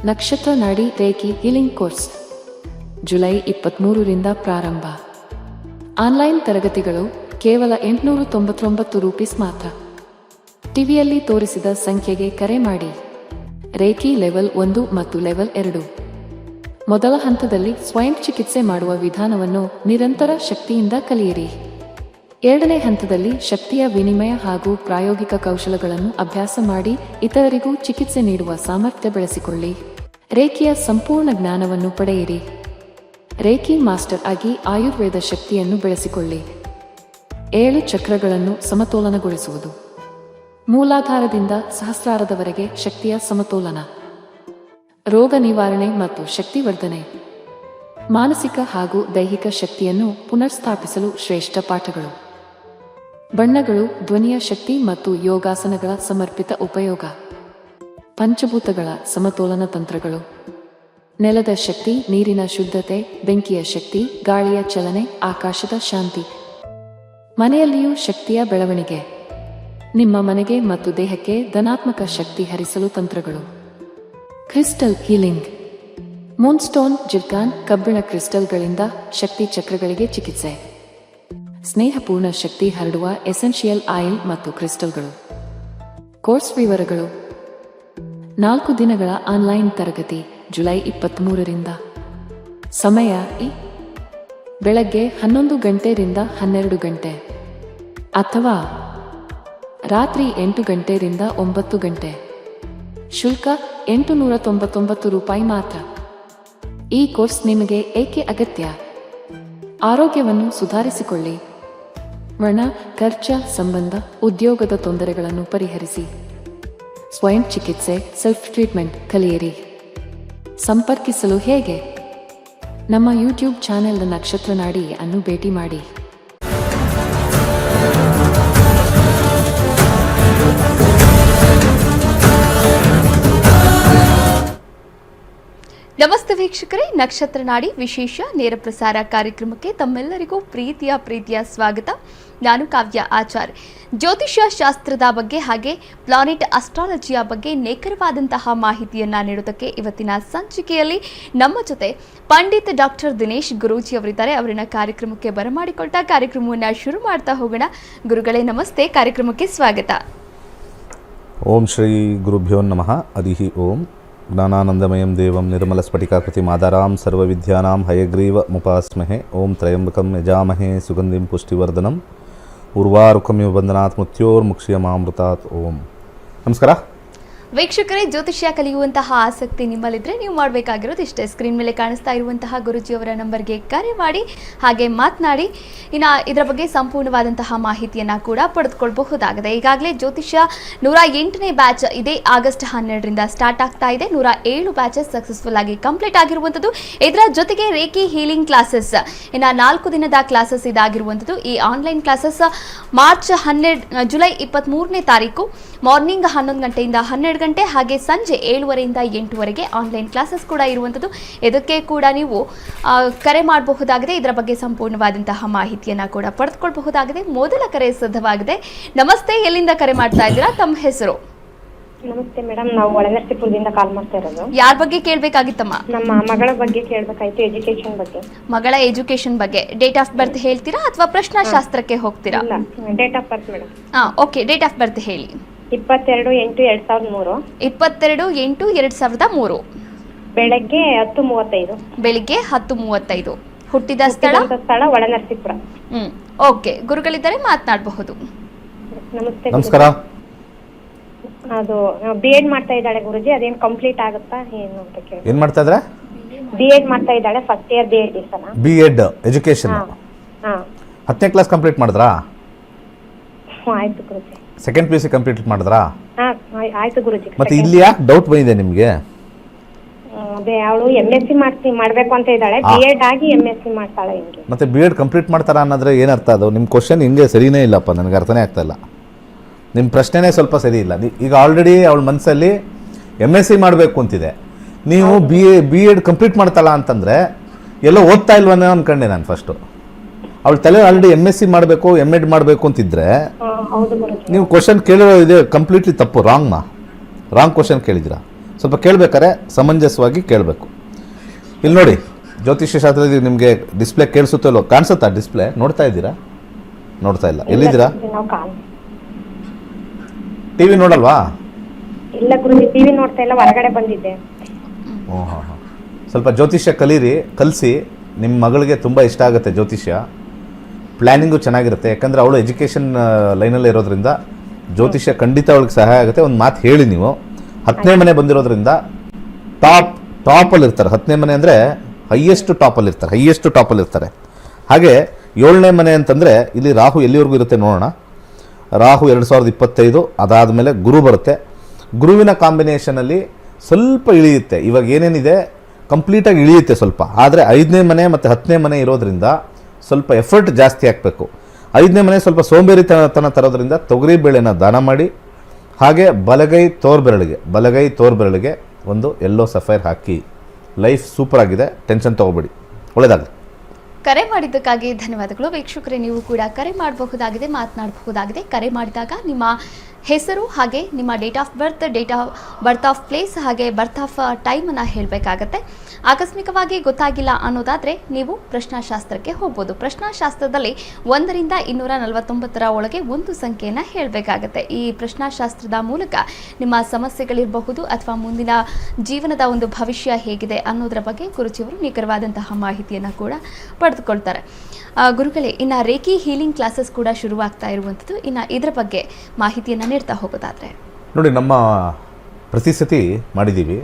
ನಕ್ಷತ್ರ ನಾಡಿ reiki healing course July 23ರಿಂದ ಪ್ರಾರಂಭ. ಆನ್ಲೈನ್ ತರಗತಿಗಳು ಕೇವಲ 899 ರೂಪೀಸ್ ಮಾತ್ರ. ಟಿವಿಯಲ್ಲಿ ತೋರಿಸಿದ ಸಂಖ್ಯೆಗೆ ಕರೆ ಮಾಡಿ. ರೇಖಿ ಲೆವೆಲ್ 1 ಮತ್ತು ಲೆವೆಲ್ 2. ಮೊದಲ ಹಂತದಲ್ಲಿ ಸ್ವಯಂ ಚಿಕಿತ್ಸೆ ಮಾಡುವ ವಿಧಾನವನ್ನು ನಿರಂತರ ಶಕ್ತಿಯಿಂದ ಕಲಿಯಿರಿ. ಎರಡನೇ ಹಂತದಲ್ಲಿ ಶಕ್ತಿಯ ವಿನಿಮಯ ಹಾಗೂ ಪ್ರಾಯೋಗಿಕ ಕೌಶಲಗಳನ್ನು ಅಭ್ಯಾಸ ಮಾಡಿ ಇತರರಿಗೂ ಚಿಕಿತ್ಸೆ ನೀಡುವ ಸಾಮರ್ಥ್ಯ ಬೆಳೆಸಿಕೊಳ್ಳಿ. ರೇಖಿಯ ಸಂಪೂರ್ಣ ಜ್ಞಾನವನ್ನು ಪಡೆಯಿರಿ. ರೇಖಿ ಮಾಸ್ಟರ್ ಆಗಿ ಆಯುರ್ವೇದ ಶಕ್ತಿಯನ್ನು ಬೆಳೆಸಿಕೊಳ್ಳಿ. 7 ಚಕ್ರಗಳನ್ನು ಸಮತೋಲನಗೊಳಿಸುವುದು. ಮೂಲಾಧಾರದಿಂದ ಸಹಸ್ರಾರದವರೆಗೆ ಶಕ್ತಿಯ ಸಮತೋಲನ. ರೋಗ ನಿವಾರಣೆ ಮತ್ತು ಶಕ್ತಿವರ್ಧನೆ. ಮಾನಸಿಕ ಹಾಗೂ ದೈಹಿಕ ಶಕ್ತಿಯನ್ನು ಪುನರ್ಸ್ಥಾಪಿಸಲು ಶ್ರೇಷ್ಠ ಪಾಠಗಳು. ಬಣ್ಣಗಳು, ಧ್ವನಿಯ ಶಕ್ತಿ ಮತ್ತು ಯೋಗಾಸನಗಳ ಸಮರ್ಪಿತ ಉಪಯೋಗ. ಪಂಚಭೂತಗಳ ಸಮತೋಲನ ತಂತ್ರಗಳು. ನೆಲದ ಶಕ್ತಿ, ನೀರಿನ ಶುದ್ಧತೆ, ಬೆಂಕಿಯ ಶಕ್ತಿ, ಗಾಳಿಯ ಚಲನೆ, ಆಕಾಶದ ಶಾಂತಿ. ಮನೆಯಲ್ಲಿಯೂ ಶಕ್ತಿಯ ಬೆಳವಣಿಗೆ. ನಿಮ್ಮ ಮನೆಗೆ ಮತ್ತು ದೇಹಕ್ಕೆ ಧನಾತ್ಮಕ ಶಕ್ತಿ ಹರಿಸಲು ತಂತ್ರಗಳು. Crystal healing. ಮೂನ್ಸ್ಟೋನ್, ಜಿರ್ಕಾನ್, ಕಬ್ಬಿಣ ಕ್ರಿಸ್ಟಲ್ಗಳಿಂದ ಶಕ್ತಿ ಚಕ್ರಗಳಿಗೆ ಚಿಕಿತ್ಸೆ. ಸ್ನೇಹಪೂರ್ಣ ಶಕ್ತಿ ಹರಡುವ ಎಸೆನ್ಷಿಯಲ್ ಆಯಿಲ್ ಮತ್ತು ಕ್ರಿಸ್ಟಲ್ಗಳು. ಕೋರ್ಸ್ ವಿವರಗಳು. 4 ದಿನಗಳ ಆನ್ಲೈನ್ ತರಗತಿ ಜುಲೈ 23ರಿಂದ. ಸಮಯ ಬೆಳಗ್ಗೆ 11 ಗಂಟೆಯಿಂದ 12 ಗಂಟೆ ಅಥವಾ ರಾತ್ರಿ 8 ಗಂಟೆಯಿಂದ 9 ಗಂಟೆ. ಶುಲ್ಕ 899 ರೂಪಾಯಿ ಮಾತ್ರ. ಈ ಕೋರ್ಸ್ ನಿಮಗೆ ಏಕೆ ಅಗತ್ಯ? ಆರೋಗ್ಯವನ್ನು ಸುಧಾರಿಸಿಕೊಳ್ಳಿ. ವರ್ಣ, ಖರ್ಚ, ಸಂಬಂಧ, ಉದ್ಯೋಗದ ತೊಂದರೆಗಳನ್ನು ಪರಿಹರಿಸಿ. ಸ್ವಯಂ ಚಿಕಿತ್ಸೆ, ಸೆಲ್ಫ್ ಟ್ರೀಟ್ಮೆಂಟ್ ಕಲಿಯಿರಿ. ಸಂಪರ್ಕಿಸಲು ಹೇಗೆ? ನಮ್ಮ ಯೂಟ್ಯೂಬ್ ಚಾನೆಲ್ ನಕ್ಷತ್ರ ನಾಡಿ ಅನ್ನು ಭೇಟಿ ಮಾಡಿ. ನಮಸ್ತೆ ವೀಕ್ಷಕರೇ, ನಕ್ಷತ್ರ ನಾಡಿ ವಿಶೇಷ ನೇರ ಪ್ರಸಾರ ಕಾರ್ಯಕ್ರಮಕ್ಕೆ ತಮ್ಮೆಲ್ಲರಿಗೂ ಪ್ರೀತಿಯ ಸ್ವಾಗತ. ನಾನು ಕಾವ್ಯ ಆಚಾರ್. ಜ್ಯೋತಿಷ್ಯ ಶಾಸ್ತ್ರದ ಬಗ್ಗೆ ಹಾಗೆ ಪ್ಲಾನೆಟ್ ಅಸ್ಟ್ರಾಲಜಿಯ ಬಗ್ಗೆ ನಿಖರವಾದಂತಹ ಮಾಹಿತಿಯನ್ನ ನೀಡೋದಕ್ಕೆ ಇವತ್ತಿನ ಸಂಚಿಕೆಯಲ್ಲಿ ನಮ್ಮ ಜೊತೆ ಪಂಡಿತ್ ಡಾಕ್ಟರ್ ದಿನೇಶ್ ಗುರೂಜಿ ಅವರಿದ್ದಾರೆ. ಅವರನ್ನ ಕಾರ್ಯಕ್ರಮಕ್ಕೆ ಬರಮಾಡಿಕೊಳ್ತಾ ಕಾರ್ಯಕ್ರಮವನ್ನು ಶುರು ಮಾಡ್ತಾ ಹೋಗೋಣ. ಗುರುಗಳೇ ನಮಸ್ತೆ, ಕಾರ್ಯಕ್ರಮಕ್ಕೆ ಸ್ವಾಗತ. ಓಂ ಶ್ರೀ ಗುರುಭ್ಯೋ ನಮಃ. ಹರಿಹಿ ಓಂ. ಜ್ಞಾನಾನಂದಮಯಂ ದೇವಂ ನಿರ್ಮಲಸ್ಫಟಿಕಾಕೃತಿಂ ಆಧಾರಾಂ ಸರ್ವವಿದ್ಯಾನಾಂ ಹಯಗ್ರೀವ ಮುಪಾಸ್ಮಹೆ. ಓಂ ತ್ರಯಂಬಕಂ ಯಜಾಮಹೇ ಸುಗಂಧಿಂ ಪುಷ್ಟಿವರ್ಧನಂ ಉರ್ವಾರುಕಮಿವ ಬಂಧನಾತ್ ಮೃತ್ಯೋರ್ಮುಕ್ಷ್ಯಮಾಮೃತಾತ್. ಓಂ. ನಮಸ್ಕಾರ ವೀಕ್ಷಕರೇ, ಜ್ಯೋತಿಷ್ಯ ಕಲಿಯುವಂತಹ ಆಸಕ್ತಿ ನಿಮ್ಮಲ್ಲಿದ್ರೆ ನೀವು ಮಾಡಬೇಕಾಗಿರೋದು ಇಷ್ಟೇ. ಸ್ಕ್ರೀನ್ ಮೇಲೆ ಕಾಣಿಸ್ತಾ ಇರುವಂತಹ ಗುರುಜಿಯವರ ನಂಬರ್ಗೆ ಕರೆ ಮಾಡಿ ಹಾಗೆ ಮಾತನಾಡಿ ಇದರ ಬಗ್ಗೆ ಸಂಪೂರ್ಣವಾದಂತಹ ಮಾಹಿತಿಯನ್ನ ಕೂಡ ಪಡೆದುಕೊಳ್ಳಬಹುದಾಗಿದೆ. ಈಗಾಗಲೇ ಜ್ಯೋತಿಷ್ಯ 108ನೇ ಬ್ಯಾಚ್ ಇದೇ ಆಗಸ್ಟ್ 12ರಿಂದ ಸ್ಟಾರ್ಟ್ ಆಗ್ತಾ ಇದೆ. 107 ಬ್ಯಾಚಸ್ ಸಕ್ಸಸ್ಫುಲ್ ಆಗಿ ಕಂಪ್ಲೀಟ್ ಆಗಿರುವಂಥದ್ದು. ಇದರ ಜೊತೆಗೆ ರೇಖಿ ಹೀಲಿಂಗ್ ಕ್ಲಾಸಸ್ 4 ದಿನದ ಕ್ಲಾಸಸ್ ಇದಾಗಿರುವಂಥದ್ದು. ಈ ಆನ್ಲೈನ್ ಕ್ಲಾಸಸ್ ಜುಲೈ 23ನೇ ತಾರೀಕು ಮಾರ್ನಿಂಗ್ 11 ಗಂಟೆಯಿಂದ 12 ಗಂಟೆ ಹಾಗೆ ಸಂಜೆ 7:30ರಿಂದ 8:00ವರೆಗೆ ಆನ್ಲೈನ್ ಕ್ಲಾಸಸ್ ಕೂಡ ಇರುವಂಥದ್ದು. ಇದಕ್ಕೆ ಕೂಡ ನೀವು ಕರೆ ಮಾಡಬಹುದಾಗಿದೆ. ಇದರ ಬಗ್ಗೆ ಸಂಪೂರ್ಣವಾದಂತಹ ಮಾಹಿತಿಯನ್ನ ಕೂಡ ಪಡೆದುಕೊಳ್ಳಬಹುದಾಗಿದೆ. ಮೊದಲ ಕರೆ ಸಿದ್ಧವಾಗಿದೆ. ನಮಸ್ತೆ, ಎಲ್ಲಿಂದ ಕರೆ ಮಾಡ್ತಾ ಇದ್ದೀರಾ? ತಮ್ಮ ಹೆಸರು? ನಮಸ್ತೆ ಮೇಡಮ್, ನಾವು ಒಳನರಸೀಪುರದಿಂದ ಕಾಲ್ ಮಾಡ್ತಾ ಇರೋದು. ಯಾರ ಬಗ್ಗೆ ಕೇಳಬೇಕಾಗಿತ್ತಮ್ಮ? ನಮ್ಮ ಮಗಳ ಬಗ್ಗೆ ಕೇಳಬೇಕಾಯ್ತು, ಎಜುಕೇಶನ್ ಬಗ್ಗೆ. ಮಗಳ ಎಜುಕೇಶನ್ ಬಗ್ಗೆ. ಡೇಟ್ ಆಫ್ ಬರ್ತ್ ಹೇಳ್ತೀರಾ ಅಥವಾ ಪ್ರಶ್ನಾಶಾಸ್ತ್ರಕ್ಕೆ ಹೋಗ್ತೀರಾ? Date of birth madam. Okay, date of birth ಹೇಳಿ. 22/8/2003. 22/8/2003. ಬೆಳಗ್ಗೆ 10:35. ಬೆಳಿಗ್ಗೆ 10:35. ಹುಟ್ಟಿದ ಸ್ಥಳ ಒಳನರಸೀಪುರ. ಓಕೆ, ಗುರುಗಳಿದ್ದಾರೆ, ಮಾತನಾಡಬಹುದು. ನಮಸ್ತೆ. ನಮಸ್ಕಾರ. ಅದು B.Ed ಮಾಡ್ತಾ ಇದ್ದಾಳೆ ಗುರುಜಿ, ಅದೇನು ಕಂಪ್ಲೀಟ್ ಆಗುತ್ತಾ ಏನು ಅಂತ ಕೇಳಿ. ಏನು ಮಾಡ್ತಾ ಇದ್ರೆ? B.Ed ಮಾಡ್ತಾ ಇದ್ದಾಳೆ, ಫಸ್ಟ್ ಇಯರ್ B.Ed ಈ ಸಲ. B.Ed ಎಜುಕೇಶನ್ 10ನೇ ಕ್ಲಾಸ್ ಕಂಪ್ಲೀಟ್ ಮಾಡಿದ್ರಾ? ಆಯ್ತು ಗುರುಜಿ. ಸೆಕೆಂಡ್ PUC ಕಂಪ್ಲೀಟ್ ಮಾಡಿದ್ರಾ? ಆಯ್ತು ಗುರುಜಿ. ಮತ್ತೆ ಇಲ್ಲಿ ಯಾಕೆ ಡೌಟ್ ಬಂದಿದೆ ನಿಮಗೆ? ಅದೇ ಅವಳು MSc ಮಾಡ್ಬೇಕು ಅಂತ ಇದ್ದಾಳೆ. B.Ed ಆಗಿ MSc ಮಾಡ್ತಾಳೆ. ಹಿಂಗೆ ಮತ್ತೆ B.Ed ಕಂಪ್ಲೀಟ್ ಮಾಡ್ತಾರ ಅನ್ನೋದ್ರೆ ಏನರ್ಥ? ಅದು ನಿಮ್ಮ ಕ್ವಶನ್ ಹಿಂಗೆ ಸರಿನೇ ಇಲ್ಲಪ್ಪ, ನನಗೆ ಅರ್ಥನೇ ಆಗ್ತಾ ಇಲ್ಲ. ನಿಮ್ಮ ಪ್ರಶ್ನೆನೇ ಸ್ವಲ್ಪ ಸರಿ ಇಲ್ಲ. ಈಗ ಆಲ್ರೆಡಿ ಅವಳ ಮನಸ್ಸಲ್ಲಿ MSc ಮಾಡಬೇಕು ಅಂತಿದೆ. ನೀವು B.Ed ಕಂಪ್ಲೀಟ್ ಮಾಡ್ತಾಳ ಅಂತಂದರೆ ಎಲ್ಲೋ ಓದ್ತಾ ಇಲ್ವನ್ನೋ ಅನ್ಕೊಂಡೆ ನಾನು ಫಸ್ಟು. ಅವಳ ತಲೆ ಆಲ್ರೆಡಿ MSc ಮಾಡಬೇಕು M.Ed ಮಾಡಬೇಕು ಅಂತಿದ್ರೆ ನೀವು ಕ್ವಶನ್ ಕೇಳಿರೋ ಇದೆ ಕಂಪ್ಲೀಟ್ಲಿ ತಪ್ಪು, ರಾಂಗ್ ಕ್ವಶನ್ ಕೇಳಿದ್ದೀರಾ. ಸೊ ಸ್ವಲ್ಪ ಕೇಳಬೇಕಾದ್ರೆ ಸಮಂಜಸವಾಗಿ ಕೇಳಬೇಕು. ಇಲ್ಲಿ ನೋಡಿ, ಜ್ಯೋತಿಷ್ಯ ಶಾಸ್ತ್ರದಲ್ಲಿ ನಿಮಗೆ ಡಿಸ್ಪ್ಲೇ ಕೇಳಿಸುತ್ತೋ ಇಲ್ಲೋ? ಕಾಣಿಸುತ್ತಾ ಡಿಸ್ಪ್ಲೇ? ನೋಡ್ತಾ ಇದ್ದೀರಾ? ನೋಡ್ತಾ ಇಲ್ಲ. ಎಲ್ಲಿದ್ದೀರಾ? ನಾವು ಕಾಲ್ ಟಿ ವಿ ನೋಡಲ್ವಾ? ಇಲ್ಲ ಗುರುಜಿ, ಟಿವಿ ನೋಡ್ತಾ ಇಲ್ಲ, ಹೊರಗಡೆ ಬಂದಿದ್ದೆ. ಹಾಂ. ಸ್ವಲ್ಪ ಜ್ಯೋತಿಷ್ಯ ಕಲಿಸಿ. ನಿಮ್ಮ ಮಗಳಿಗೆ ತುಂಬ ಇಷ್ಟ ಆಗುತ್ತೆ ಜ್ಯೋತಿಷ್ಯ. ಪ್ಲ್ಯಾನಿಂಗು ಚೆನ್ನಾಗಿರುತ್ತೆ, ಯಾಕಂದರೆ ಅವಳು ಎಜುಕೇಷನ್ ಲೈನಲ್ಲೇ ಇರೋದ್ರಿಂದ ಜ್ಯೋತಿಷ್ಯ ಖಂಡಿತ ಅವಳಿಗೆ ಸಹಾಯ ಆಗುತ್ತೆ. ಒಂದು ಮಾತು ಹೇಳಿ ನೀವು, 10ನೇ ಮನೆ ಬಂದಿರೋದ್ರಿಂದ ಟಾಪಲ್ಲಿ ಇರ್ತಾರೆ. 10ನೇ ಮನೆ ಅಂದರೆ ಹೈಯೆಸ್ಟ್ ಟಾಪಲ್ಲಿ ಇರ್ತಾರೆ. ಹಾಗೆ 7ನೇ ಮನೆ ಅಂತಂದರೆ ಇಲ್ಲಿ ರಾಹು ಎಲ್ಲಿವರೆಗೂ ಇರುತ್ತೆ ನೋಡೋಣ. ರಾಹು 2025, ಅದಾದಮೇಲೆ ಗುರು ಬರುತ್ತೆ. ಗುರುವಿನ ಕಾಂಬಿನೇಷನಲ್ಲಿ ಸ್ವಲ್ಪ ಇಳಿಯುತ್ತೆ. ಇವಾಗ ಏನೇನಿದೆ ಕಂಪ್ಲೀಟಾಗಿ ಇಳಿಯುತ್ತೆ ಸ್ವಲ್ಪ. ಆದರೆ 5ನೇ ಮನೆ ಮತ್ತು 10ನೇ ಮನೆ ಇರೋದ್ರಿಂದ ಸ್ವಲ್ಪ ಎಫರ್ಟ್ ಜಾಸ್ತಿ ಹಾಕಬೇಕು. 5ನೇ ಮನೆ ಸ್ವಲ್ಪ ಸೋಂಬೇರಿತನ ತರೋದ್ರಿಂದ ತೊಗರಿಬೇಳೆನ ದಾನ ಮಾಡಿ. ಹಾಗೆ ಬಲಗೈ ತೋರ್ಬೆರಳಿಗೆ ಒಂದು ಯೆಲ್ಲೋ ಸಫೈರ್ ಹಾಕಿ. ಲೈಫ್ ಸೂಪರ್ ಆಗಿದೆ, ಟೆನ್ಷನ್ ತೊಗೋಬೇಡಿ, ಒಳ್ಳೆಯದಾಗಲಿ. ಕರೆ ಮಾಡಿದ್ದಕ್ಕಾಗಿ ಧನ್ಯವಾದಗಳು. ವೀಕ್ಷಕರೇ, ನೀವು ಕೂಡ ಕರೆ ಮಾಡಬಹುದಾಗಿದೆ, ಮಾತನಾಡಬಹುದಾಗಿದೆ. ಕರೆ ಮಾಡಿದಾಗ ನಿಮ್ಮ ಹೆಸರು ಹಾಗೆ ನಿಮ್ಮ date of birth of place ಹಾಗೆ ಬರ್ತ್ ಆಫ್ ಟೈಮನ್ನು ಹೇಳಬೇಕಾಗತ್ತೆ. ಆಕಸ್ಮಿಕವಾಗಿ ಗೊತ್ತಾಗಿಲ್ಲ ಅನ್ನೋದಾದರೆ ನೀವು ಪ್ರಶ್ನಾಶಾಸ್ತ್ರಕ್ಕೆ ಹೋಗ್ಬೋದು. ಪ್ರಶ್ನಾಶಾಸ್ತ್ರದಲ್ಲಿ 1 ರಿಂದ 249 ಒಳಗೆ ಒಂದು ಸಂಖ್ಯೆಯನ್ನು ಹೇಳಬೇಕಾಗತ್ತೆ. ಈ ಪ್ರಶ್ನಾಶಾಸ್ತ್ರದ ಮೂಲಕ ನಿಮ್ಮ ಸಮಸ್ಯೆಗಳಿರಬಹುದು ಅಥವಾ ಮುಂದಿನ ಜೀವನದ ಒಂದು ಭವಿಷ್ಯ ಹೇಗಿದೆ ಅನ್ನೋದರ ಬಗ್ಗೆ ಗುರುಜಿಯವರು ನಿಖರವಾದಂತಹ ಮಾಹಿತಿಯನ್ನು ಕೂಡ ಪಡೆದುಕೊಳ್ತಾರೆ. ಗುರುಗಳೇ, ಇನ್ನು ರೇಖಿ ಹೀಲಿಂಗ್ ಕ್ಲಾಸಸ್ ಕೂಡ ಶುರುವಾಗ್ತಾ ಇರುವಂಥದ್ದು. ಇನ್ನು ಇದರ ಬಗ್ಗೆ ಮಾಹಿತಿಯನ್ನು ನೀಡ್ತಾ ಹೋಗೋದಾದರೆ ನೋಡಿ, ನಮ್ಮ ಪ್ರತಿ ಸತಿ ಮಾಡಿದ್ದೀವಿ.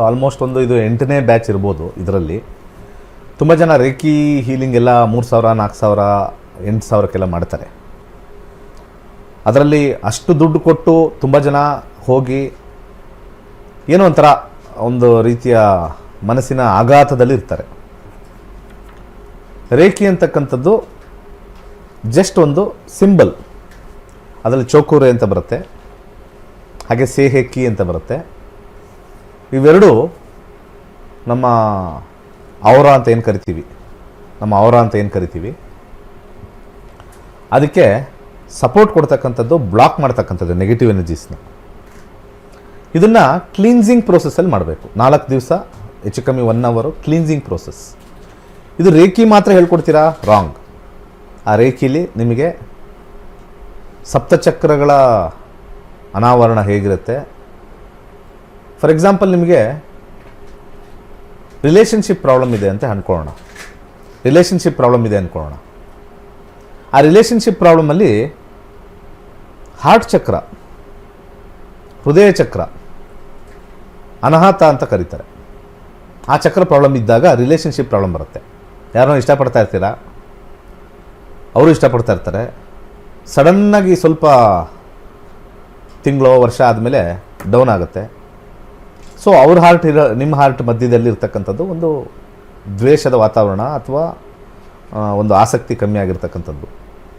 ಆಲ್ಮೋಸ್ಟ್ ಇದು 8ನೇ ಬ್ಯಾಚ್ ಇರ್ಬೋದು. ಇದರಲ್ಲಿ ತುಂಬ ಜನ ರೇಖಿ ಹೀಲಿಂಗ್ ಎಲ್ಲ 3,000, 4,000, 8,000ಕ್ಕೆಲ್ಲ ಮಾಡ್ತಾರೆ. ಅದರಲ್ಲಿ ಅಷ್ಟು ದುಡ್ಡು ಕೊಟ್ಟು ತುಂಬ ಜನ ಹೋಗಿ ಏನೋ ಒಂಥರ ಒಂದು ರೀತಿಯ ಮನಸ್ಸಿನ ಆಘಾತದಲ್ಲಿ ಇರ್ತಾರೆ. ರೇಖಿ ಅಂತಕ್ಕಂಥದ್ದು ಜಸ್ಟ್ ಒಂದು ಸಿಂಬಲ್. ಅದರಲ್ಲಿ ಚೌಕೂರೆ ಅಂತ ಬರುತ್ತೆ, ಹಾಗೆ ಸೇಹೆಕ್ಕಿ ಅಂತ ಬರುತ್ತೆ. ಇವೆರಡು ನಮ್ಮ ಔರಾ ಅಂತ ಏನು ಕರಿತೀವಿ, ಅದಕ್ಕೆ ಸಪೋರ್ಟ್ ಕೊಡ್ತಕ್ಕಂಥದ್ದು, ಬ್ಲಾಕ್ ಮಾಡ್ತಕ್ಕಂಥದ್ದು ನೆಗೆಟಿವ್ ಎನರ್ಜೀಸ್ನ. ಇದನ್ನು ಕ್ಲೀನ್ಸಿಂಗ್ ಪ್ರೋಸೆಸ್ಸಲ್ಲಿ ಮಾಡಬೇಕು. 4 ದಿವಸ, ಹೆಚ್ಚು ಕಮ್ಮಿ 1 ಅವರ್ ಕ್ಲೀನ್ಸಿಂಗ್ ಪ್ರೋಸೆಸ್. ಇದು ರೇಖಿ ಮಾತ್ರ ಹೇಳ್ಕೊಡ್ತೀರಾ? ರಾಂಗ್. ಆ ರೇಖಿಲಿ ನಿಮಗೆ ಸಪ್ತಚಕ್ರಗಳ ಅನಾವರಣ ಹೇಗಿರುತ್ತೆ. ಫಾರ್ ಎಕ್ಸಾಂಪಲ್, ನಿಮಗೆ ರಿಲೇಷನ್ಶಿಪ್ ಪ್ರಾಬ್ಲಮ್ ಇದೆ ಅಂತ ಅಂದ್ಕೊಳ್ಳೋಣ. ಆ ರಿಲೇಷನ್ಶಿಪ್ ಪ್ರಾಬ್ಲಮಲ್ಲಿ ಹಾರ್ಟ್ ಚಕ್ರ, ಹೃದಯ ಚಕ್ರ, ಅನಾಹತ ಅಂತ ಕರೀತಾರೆ. ಆ ಚಕ್ರ ಪ್ರಾಬ್ಲಮ್ ಇದ್ದಾಗ ರಿಲೇಷನ್ಶಿಪ್ ಪ್ರಾಬ್ಲಮ್ ಬರುತ್ತೆ. ಯಾರನ್ನೋ ಇಷ್ಟಪಡ್ತಾ ಇರ್ತೀರಾ, ಅವರು ಇಷ್ಟಪಡ್ತಾ ಇರ್ತಾರೆ. ಸಡನ್ನಾಗಿ ಸ್ವಲ್ಪ ತಿಂಗಳು ವರ್ಷ ಆದಮೇಲೆ ಡೌನ್ ಆಗುತ್ತೆ. ಸೊ ಅವ್ರ ಹಾರ್ಟ್ ನಿಮ್ಮ ಹಾರ್ಟ್ ಮಧ್ಯದಲ್ಲಿ ಇರ್ತಕ್ಕಂಥದ್ದು ಒಂದು ದ್ವೇಷದ ವಾತಾವರಣ ಅಥವಾ ಒಂದು ಆಸಕ್ತಿ ಕಮ್ಮಿ ಆಗಿರ್ತಕ್ಕಂಥದ್ದು.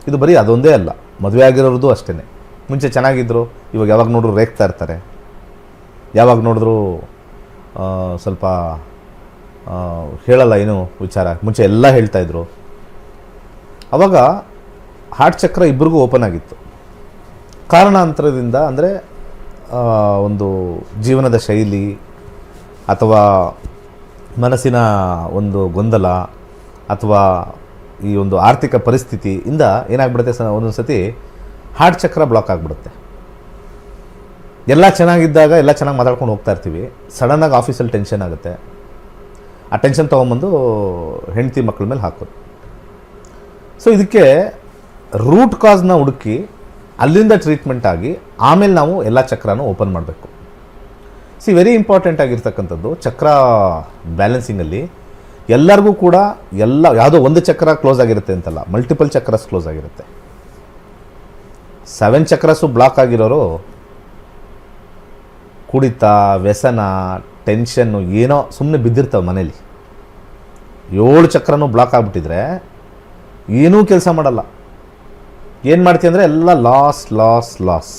ಇದು ಬರೀ ಅದೊಂದೇ ಅಲ್ಲ, ಮದುವೆ ಆಗಿರೋದು ಅಷ್ಟೇ. ಮುಂಚೆ ಚೆನ್ನಾಗಿದ್ದರು, ಇವಾಗ ಯಾವಾಗ ನೋಡಿದ್ರು ರೇಗ್ತಾ ಇರ್ತಾರೆ. ಯಾವಾಗ ನೋಡಿದ್ರು ಸ್ವಲ್ಪ ಹೇಳಲ್ಲ ಏನು ವಿಚಾರ. ಮುಂಚೆ ಎಲ್ಲ ಹೇಳ್ತಾಯಿದ್ರು. ಆವಾಗ ಹಾರ್ಟ್ ಚಕ್ರ ಇಬ್ಬರಿಗೂ ಓಪನ್ ಆಗಿತ್ತು. ಕಾರಣಾಂತರದಿಂದ, ಅಂದರೆ ಒಂದು ಜೀವನದ ಶೈಲಿ ಅಥವಾ ಮನಸ್ಸಿನ ಒಂದು ಗೊಂದಲ ಅಥವಾ ಈ ಒಂದು ಆರ್ಥಿಕ ಪರಿಸ್ಥಿತಿಯಿಂದ ಏನಾಗ್ಬಿಡುತ್ತೆ, ಒಂದೊಂದು ಸತಿ ಹಾರ್ಟ್ ಚಕ್ರ ಬ್ಲಾಕ್ ಆಗಿಬಿಡುತ್ತೆ. ಎಲ್ಲ ಚೆನ್ನಾಗಿದ್ದಾಗ ಎಲ್ಲ ಚೆನ್ನಾಗಿ ಮಾತಾಡ್ಕೊಂಡು ಹೋಗ್ತಾ ಇರ್ತೀವಿ. ಸಡನ್ನಾಗಿ ಆಫೀಸಲ್ಲಿ ಟೆನ್ಷನ್ ಆಗುತ್ತೆ. ಆ ಟೆನ್ಷನ್ ತೊಗೊಂಬಂದು ಹೆಂಡತಿ ಮಕ್ಕಳ ಮೇಲೆ ಹಾಕೋದು. ಸೊ ಇದಕ್ಕೆ ರೂಟ್ ಕಾಸ್ನ ಹುಡುಕಿ ಅಲ್ಲಿಂದ ಟ್ರೀಟ್ಮೆಂಟ್ ಆಗಿ ಆಮೇಲೆ ನಾವು ಎಲ್ಲ ಚಕ್ರನೂ ಓಪನ್ ಮಾಡಬೇಕು. ವೆರಿ ಇಂಪಾರ್ಟೆಂಟ್ ಆಗಿರ್ತಕ್ಕಂಥದ್ದು ಚಕ್ರ ಬ್ಯಾಲೆನ್ಸಿಂಗಲ್ಲಿ ಎಲ್ಲರಿಗೂ ಕೂಡ ಯಾವುದೋ ಒಂದು ಚಕ್ರ ಕ್ಲೋಸ್ ಆಗಿರುತ್ತೆ ಅಂತಲ್ಲ, ಮಲ್ಟಿಪಲ್ ಚಕ್ರಸ್ ಕ್ಲೋಸ್ ಆಗಿರುತ್ತೆ. 7 ಚಕ್ರಸು ಬ್ಲಾಕ್ ಆಗಿರೋರು ಕುಡಿತ, ವ್ಯಸನ, ಟೆನ್ಷನ್ನು ಏನೋ ಸುಮ್ಮನೆ ಬಿದ್ದಿರ್ತವೆ ಮನೇಲಿ. 7 ಚಕ್ರನೂ ಬ್ಲಾಕ್ ಆಗಿಬಿಟ್ಟಿದ್ರೆ ಏನೂ ಕೆಲಸ ಮಾಡಲ್ಲ. ಏನು ಮಾಡ್ತೀವಿ ಅಂದರೆ ಎಲ್ಲ ಲಾಸ್.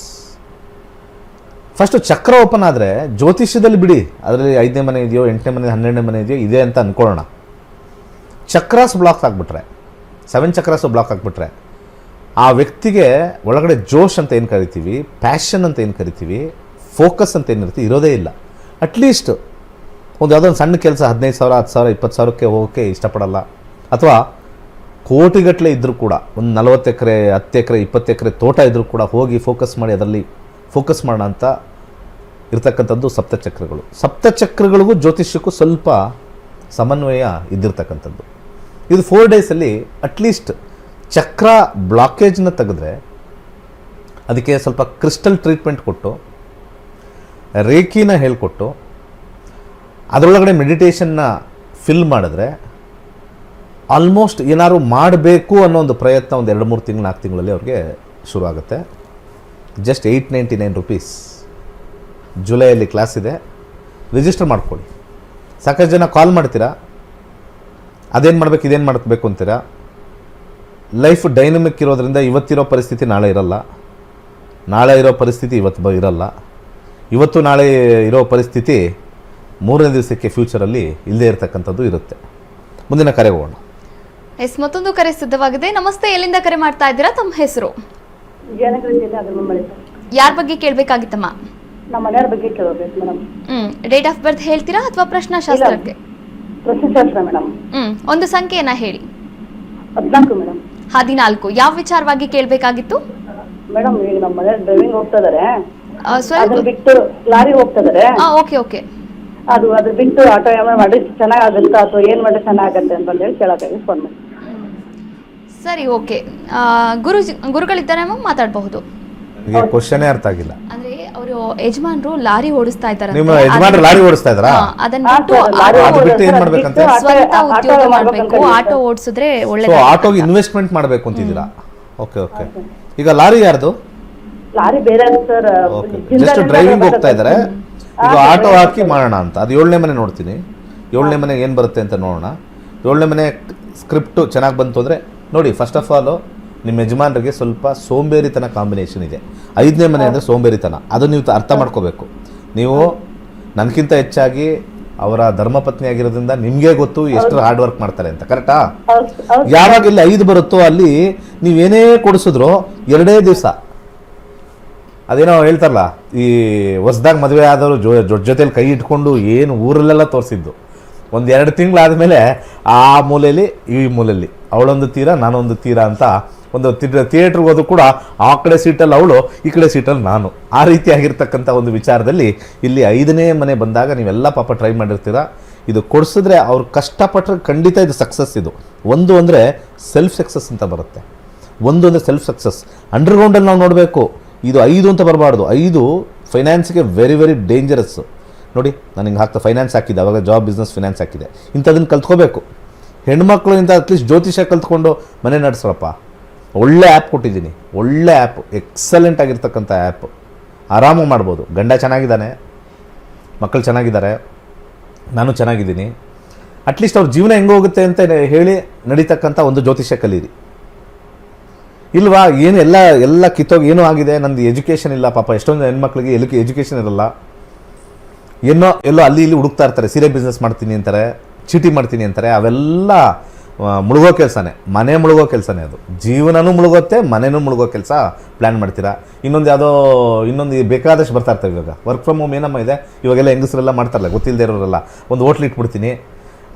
ಫಸ್ಟು ಚಕ್ರ ಓಪನ್ ಆದರೆ ಜ್ಯೋತಿಷ್ಯದಲ್ಲಿ ಬಿಡಿ, ಅದರಲ್ಲಿ 5ನೇ ಮನೆ ಇದೆಯೋ 8ನೇ ಮನೆ 12ನೇ ಮನೆ ಇದೆಯೋ ಇದೆ ಅಂತ ಅಂದ್ಕೊಳ್ಳೋಣ. ಚಕ್ರಾಸ್ ಬ್ಲಾಕ್ ಆಗಿಬಿಟ್ರೆ, 7 ಚಕ್ರಾಸು ಬ್ಲಾಕ್ ಆಗಿಬಿಟ್ರೆ ಆ ವ್ಯಕ್ತಿಗೆ ಒಳಗಡೆ ಜೋಶ್ ಅಂತ ಏನು ಕರಿತೀವಿ, ಪ್ಯಾಷನ್ ಅಂತ ಏನು ಕರಿತೀವಿ, ಫೋಕಸ್ ಅಂತ ಏನಿರುತ್ತೆ ಇರೋದೇ ಇಲ್ಲ. ಅಟ್ಲೀಸ್ಟ್ ಒಂದು ಯಾವುದೋ ಒಂದು ಸಣ್ಣ ಕೆಲಸ 15,000 10,000 20,000ಕ್ಕೆ ಹೋಗೋಕ್ಕೆ ಇಷ್ಟಪಡಲ್ಲ, ಅಥವಾ ಕೋಟಿಗಟ್ಟಲೆ ಇದ್ದರೂ ಕೂಡ ಒಂದು 40 ಎಕರೆ 10 ಎಕರೆ 20 ಎಕರೆ ತೋಟ ಇದ್ದರೂ ಕೂಡ ಹೋಗಿ ಫೋಕಸ್ ಮಾಡಿ ಅದರಲ್ಲಿ ಫೋಕಸ್ ಮಾಡೋಣ ಅಂತ ಇರ್ತಕ್ಕಂಥದ್ದು ಸಪ್ತಚಕ್ರಗಳು. ಸಪ್ತಚಕ್ರಗಳಿಗೂ ಜ್ಯೋತಿಷ್ಯಕ್ಕೂ ಸ್ವಲ್ಪ ಸಮನ್ವಯ ಇದ್ದಿರ್ತಕ್ಕಂಥದ್ದು. ಇದು 4 ಡೇಸಲ್ಲಿ ಅಟ್ಲೀಸ್ಟ್ ಚಕ್ರ ಬ್ಲಾಕೇಜ್ನ ತೆಗೆದ್ರೆ ಅದಕ್ಕೆ ಸ್ವಲ್ಪ ಕ್ರಿಸ್ಟಲ್ ಟ್ರೀಟ್ಮೆಂಟ್ ಕೊಟ್ಟು, ರೇಖಿನ ಹೇಳಿಕೊಟ್ಟು, ಅದರೊಳಗಡೆ ಮೆಡಿಟೇಷನ್ನ ಫಿಲ್ ಮಾಡಿದ್ರೆ ಆಲ್ಮೋಸ್ಟ್ ಏನಾದ್ರು ಮಾಡಬೇಕು ಅನ್ನೋ ಒಂದು ಪ್ರಯತ್ನ ಒಂದು 2-3 ತಿಂಗಳು 4 ತಿಂಗಳಲ್ಲಿ ಅವ್ರಿಗೆ ಶುರು ಆಗುತ್ತೆ. Just 899 rupees. ಜುಲೈಯಲ್ಲಿ ಕ್ಲಾಸ್ ಇದೆ, ರಿಜಿಸ್ಟರ್ ಮಾಡ್ಕೊಳ್ಳಿ. ಸಾಕಷ್ಟು ಜನ ಕಾಲ್ ಮಾಡ್ತೀರಾ, ಅದೇನು ಮಾಡಬೇಕು ಇದೇನು ಮಾಡಬೇಕು ಅಂತೀರಾ. ಲೈಫ್ ಡೈನಮಿಕ್ ಇರೋದ್ರಿಂದ ಇವತ್ತಿರೋ ಪರಿಸ್ಥಿತಿ ನಾಳೆ ಇರಲ್ಲ, ನಾಳೆ ಇರೋ ಪರಿಸ್ಥಿತಿ ಇವತ್ತು ಇರಲ್ಲ, ಇವತ್ತು ನಾಳೆ ಇರೋ ಪರಿಸ್ಥಿತಿ 3ನೇ ದಿವಸಕ್ಕೆ ಫ್ಯೂಚರಲ್ಲಿ ಇಲ್ಲದೇ ಇರತಕ್ಕಂಥದ್ದು ಇರುತ್ತೆ. ಮುಂದಿನ ಕರೆ ಹೋಗೋಣ. ಎಸ್, ಮತ್ತೊಂದು ಕರೆ ಸಿದ್ಧವಾಗಿದೆ. ನಮಸ್ತೆ, ಎಲ್ಲಿಂದ ಕರೆ ಮಾಡ್ತಾ ಇದ್ದೀರಾ? ತಮ್ಮ ಹೆಸರು? ಯಾರ ಬಗ್ಗೆ ಕೇಳಬೇಕಾಗಿತ್ತಮ್ಮ? ನಮ್ಮ ಮನೆಯವ್ರ ಬಗ್ಗೆ ಕೇಳಬೇಕು ಮೇಡಮ್. ಡೇಟ್ ಆಫ್ ಬರ್ತ್ ಹೇಳ್ತೀರಾ ಅಥವಾ ಪ್ರಶ್ನಾಶಾಸ್ತ್ರಕ್ಕೆ? ಪ್ರಶ್ನೆಶಾಸ್ತ್ರ ಮೇಡಮ್. ಒಂದು ಸಂಖ್ಯೆಯನ್ನ ಹೇಳಿ. 14 ಮೇಡಮ್. 14. ಯಾವ ವಿಚಾರವಾಗಿ ಕೇಳಬೇಕಾಗಿತ್ತು ಮೇಡಮ್? ಈಗ ನಮ್ಮ ಮನೆ ಡ್ರೈವಿಂಗ್ ಹೋಗ್ತಾ ಇದಾರೆ, ಸ್ವಲ್ಪ ಅದ್ರ ಬಿಟ್ಟು ಲಾರಿ ಹೋಗ್ತಾ ಇದಾರೆ. Okay okay. ಅದ್ರ ಬಿಟ್ಟು ಆಟೋ ಮಾಡಿ ಚೆನ್ನಾಗಾಗುತ್ತಾ ಅಥವಾ ಏನ್ ಮಾಡಿ ಚೆನ್ನಾಗತ್ತೆ ಅಂತ ಹೇಳಿ ಕೇಳಕ್ಕಾಗಿ ಫೋನ್ ಮಾಡಿ. ಸರಿ, ಓಕೆ. ಗುರುಗಳಿದ್ದಾರೆ ಮಾತಾಡಬಹುದು. ನನಗೆ ಕ್ವಶನೇ ಅರ್ಥ ಆಗಿಲ್ಲ. ಅಂದ್ರೆ ಅವರು ಯಜಮಾನ್ರು ಲಾರಿ ಓಡಿಸ್ತಾ ಇದ್ದಾರೆ. ನಿಮ್ಮ ಯಜಮಾನ್ರು ಲಾರಿ ಓಡಿಸ್ತಾ ಇದ್ದಾರಾ? ಅದನ್ನ ಹಾ, ಬಿಟ್ಟು ಸರ್, ಲಾರಿ ಅದು ಬಿಟ್ಟು ಏನ್ ಮಾಡ್ಬೇಕಂತೆ? ಸ್ವಂತ ಆಟೋ ಉದ್ಯೋಗ ಮಾಡ್ಬೇಕಂತ ಮಾಡಬೇಕು. ಹೇಳಿ ಆಟೋ ಓಡಿಸಿದ್ರೆ ಸೊ ಒಳ್ಳೆ. ಆಟೋಗೆ ಇನ್ವೆಸ್ಟ್ಮೆಂಟ್ ಮಾಡಬೇಕು ಅಂತಿದ್ದೀರಾ? Okay okay. ಈಗ ಲಾರಿ ಯಾರ್ದು? ಲಾರಿ ಬೇರೆ ಸರ್. ಜಸ್ಟ್ ಡ್ರೈವಿಂಗ್ ಹೋಗ್ತಾ ಇದ್ದಾರೆ, ಈಗ ಆಟೋ ಹಾಕಿ ಮಾಡೋಣ ಅಂತ. ಅದು 7ನೇ ಮನೆ ನೋಡ್ತೀನಿ. 7ನೇ ಮನೆಗೆ ಏನು ಬರುತ್ತೆ ಅಂತ ನೋಡೋಣ. 7ನೇ ಮನೆ ಸ್ಕ್ರಿಪ್ಟು ಚೆನ್ನಾಗಿ ಬಂತು ಅಂದರೆ ನೋಡಿ, ಫಸ್ಟ್ ಆಫ್ ಆಲು ನಿಮ್ಮ ಯಜಮಾನರಿಗೆ ಸ್ವಲ್ಪ ಸೋಂಬೇರಿತನ ಕಾಂಬಿನೇಷನ್ ಇದೆ. 5ನೇ ಮನೆ ಅಂದರೆ ಸೋಂಬೇರಿತನ. ಅದು ನೀವು ಅರ್ಥ ಮಾಡ್ಕೋಬೇಕು. ನೀವು ನನಗಿಂತ ಹೆಚ್ಚಾಗಿ ಅವರ ಧರ್ಮಪತ್ನಿ ಆಗಿರೋದ್ರಿಂದ ನಿಮಗೆ ಗೊತ್ತು ಎಷ್ಟು ಹಾರ್ಡ್ ವರ್ಕ್ ಮಾಡ್ತಾರೆ ಅಂತ. ಕರೆಕ್ಟಾ? ಯಾವಾಗ ಇಲ್ಲಿ 5 ಬರುತ್ತೋ ಅಲ್ಲಿ ನೀವೇನೇ ಕೊಡಿಸಿದ್ರು 2 ದಿವಸ ಅದೇನೋ ಹೇಳ್ತಾರಲ್ಲ, ಈ ಹೊಸ್ದಾಗಿ ಮದುವೆ ಆದವರು ಜೊತೆಲಿ ಕೈ ಇಟ್ಕೊಂಡು ಏನು ಊರಲ್ಲೆಲ್ಲ ತೋರಿಸಿದ್ದು. 1-2 ತಿಂಗಳಾದಮೇಲೆ ಆ ಮೂಲೆಯಲ್ಲಿ ಈ ಮೂಲೆಯಲ್ಲಿ ಅವಳೊಂದು ತೀರ ನಾನೊಂದು ತೀರ ಅಂತ ಒಂದು ಥಿಯೇಟ್ರಿಗೆ ಹೋದ್ರು ಕೂಡ ಆ ಕಡೆ ಸೀಟಲ್ಲಿ ಅವಳು, ಈ ಕಡೆ ಸೀಟಲ್ಲಿ ನಾನು, ಆ ರೀತಿಯಾಗಿರ್ತಕ್ಕಂಥ ಒಂದು ವಿಚಾರದಲ್ಲಿ ಇಲ್ಲಿ 5ನೇ ಮನೆ ಬಂದಾಗ ನೀವೆಲ್ಲ ಪಾಪ ಟ್ರೈ ಮಾಡಿರ್ತೀರ. ಇದು ಕೊಡಿಸಿದ್ರೆ ಅವ್ರು ಕಷ್ಟಪಟ್ಟರೆ ಖಂಡಿತ ಇದು ಸಕ್ಸಸ್. ಇದು ಒಂದು ಅಂದರೆ ಸೆಲ್ಫ್ ಸಕ್ಸಸ್ ಅಂತ ಬರುತ್ತೆ. ಒಂದು ಅಂದರೆ ಸೆಲ್ಫ್ ಸಕ್ಸಸ್. ಅಂಡರ್ಗ್ರೌಂಡಲ್ಲಿ ನಾವು ನೋಡಬೇಕು. ಇದು 5 ಅಂತ ಬರಬಾರ್ದು. 5 ಫೈನಾನ್ಸ್ಗೆ ವೆರಿ ವೆರಿ ಡೇಂಜರಸ್ಸು. ನೋಡಿ, ನಾನು ಹಿಂಗೆ ಫೈನಾನ್ಸ್ ಹಾಕಿದ್ದೆ, ಅವಾಗ ಜಾಬ್ ಬಿಸ್ನೆಸ್ ಫೈನಾನ್ಸ್ ಹಾಕಿದೆ. ಇಂಥದನ್ನು ಕಲ್ತ್ಕೋಬೇಕು. ಹೆಣ್ಮಕ್ಳು ಇಂಥ ಅಟ್ಲೀಸ್ಟ್ ಜ್ಯೋತಿಷ ಕಲ್ತ್ಕೊಂಡು ಮನೆ ನಡೆಸ್ರಪ್ಪ. ಒಳ್ಳೆ ಆ್ಯಪ್ ಕೊಟ್ಟಿದ್ದೀನಿ, ಒಳ್ಳೆ ಆ್ಯಪ್, ಎಕ್ಸಲೆಂಟ್ ಆಗಿರ್ತಕ್ಕಂಥ ಆ್ಯಪ್. ಆರಾಮಾಗಿ ಮಾಡ್ಬೋದು. ಗಂಡ ಚೆನ್ನಾಗಿದ್ದಾನೆ, ಮಕ್ಕಳು ಚೆನ್ನಾಗಿದ್ದಾರೆ, ನಾನು ಚೆನ್ನಾಗಿದ್ದೀನಿ. ಅಟ್ಲೀಸ್ಟ್ ಅವ್ರ ಜೀವನ ಹೆಂಗೆ ಹೋಗುತ್ತೆ ಅಂತ ಹೇಳಿ ನಡೀತಕ್ಕಂಥ ಒಂದು ಜ್ಯೋತಿಷ್ಯ ಕಲೀರಿ. ಇಲ್ವಾ? ಏನು ಎಲ್ಲ ಕಿತ್ತೋಗಿ ಏನೂ ಆಗಿದೆ, ನಂದು ಎಜುಕೇಷನ್ ಇಲ್ಲ. ಪಾಪ ಎಷ್ಟೊಂದು ಹೆಣ್ಮಕ್ಳಿಗೆ ಎಜುಕೇಷನ್ ಇರಲ್ಲ, ಎಲ್ಲೋ ಅಲ್ಲಿ ಇಲ್ಲಿ ಹುಡುಕ್ತಾ ಇರ್ತಾರೆ. ಸೀರೆ ಬಿಸ್ನೆಸ್ ಮಾಡ್ತೀನಿ ಅಂತಾರೆ, ಚೀಟಿ ಮಾಡ್ತೀನಿ ಅಂತಾರೆ. ಅವೆಲ್ಲ ಮುಳುಗೋ ಕೆಲಸನೇ, ಮನೆ ಮುಳುಗೋ ಕೆಲಸನೇ. ಅದು ಜೀವನನೂ ಮುಳುಗುತ್ತೆ, ಮನೆನೂ ಮುಳುಗೋ ಕೆಲಸ ಪ್ಲ್ಯಾನ್ ಮಾಡ್ತೀರಾ. ಇನ್ನೊಂದು ಬೇಕಾದಷ್ಟು ಬರ್ತಾ ಇರ್ತವೆ. ಇವಾಗ ವರ್ಕ್ ಫ್ರಮ್ ಹೋಮ್ ಏನಮ್ಮ ಇದೆ, ಇವಾಗೆಲ್ಲ ಹೆಂಗಸರೆಲ್ಲ ಮಾಡ್ತಾರಲ್ಲ, ಗೊತ್ತಿಲ್ಲದೆ ಇರೋರೆಲ್ಲ. ಒಂದು ಹೋಟ್ಲ್ ಇಟ್ಬಿಡ್ತೀನಿ,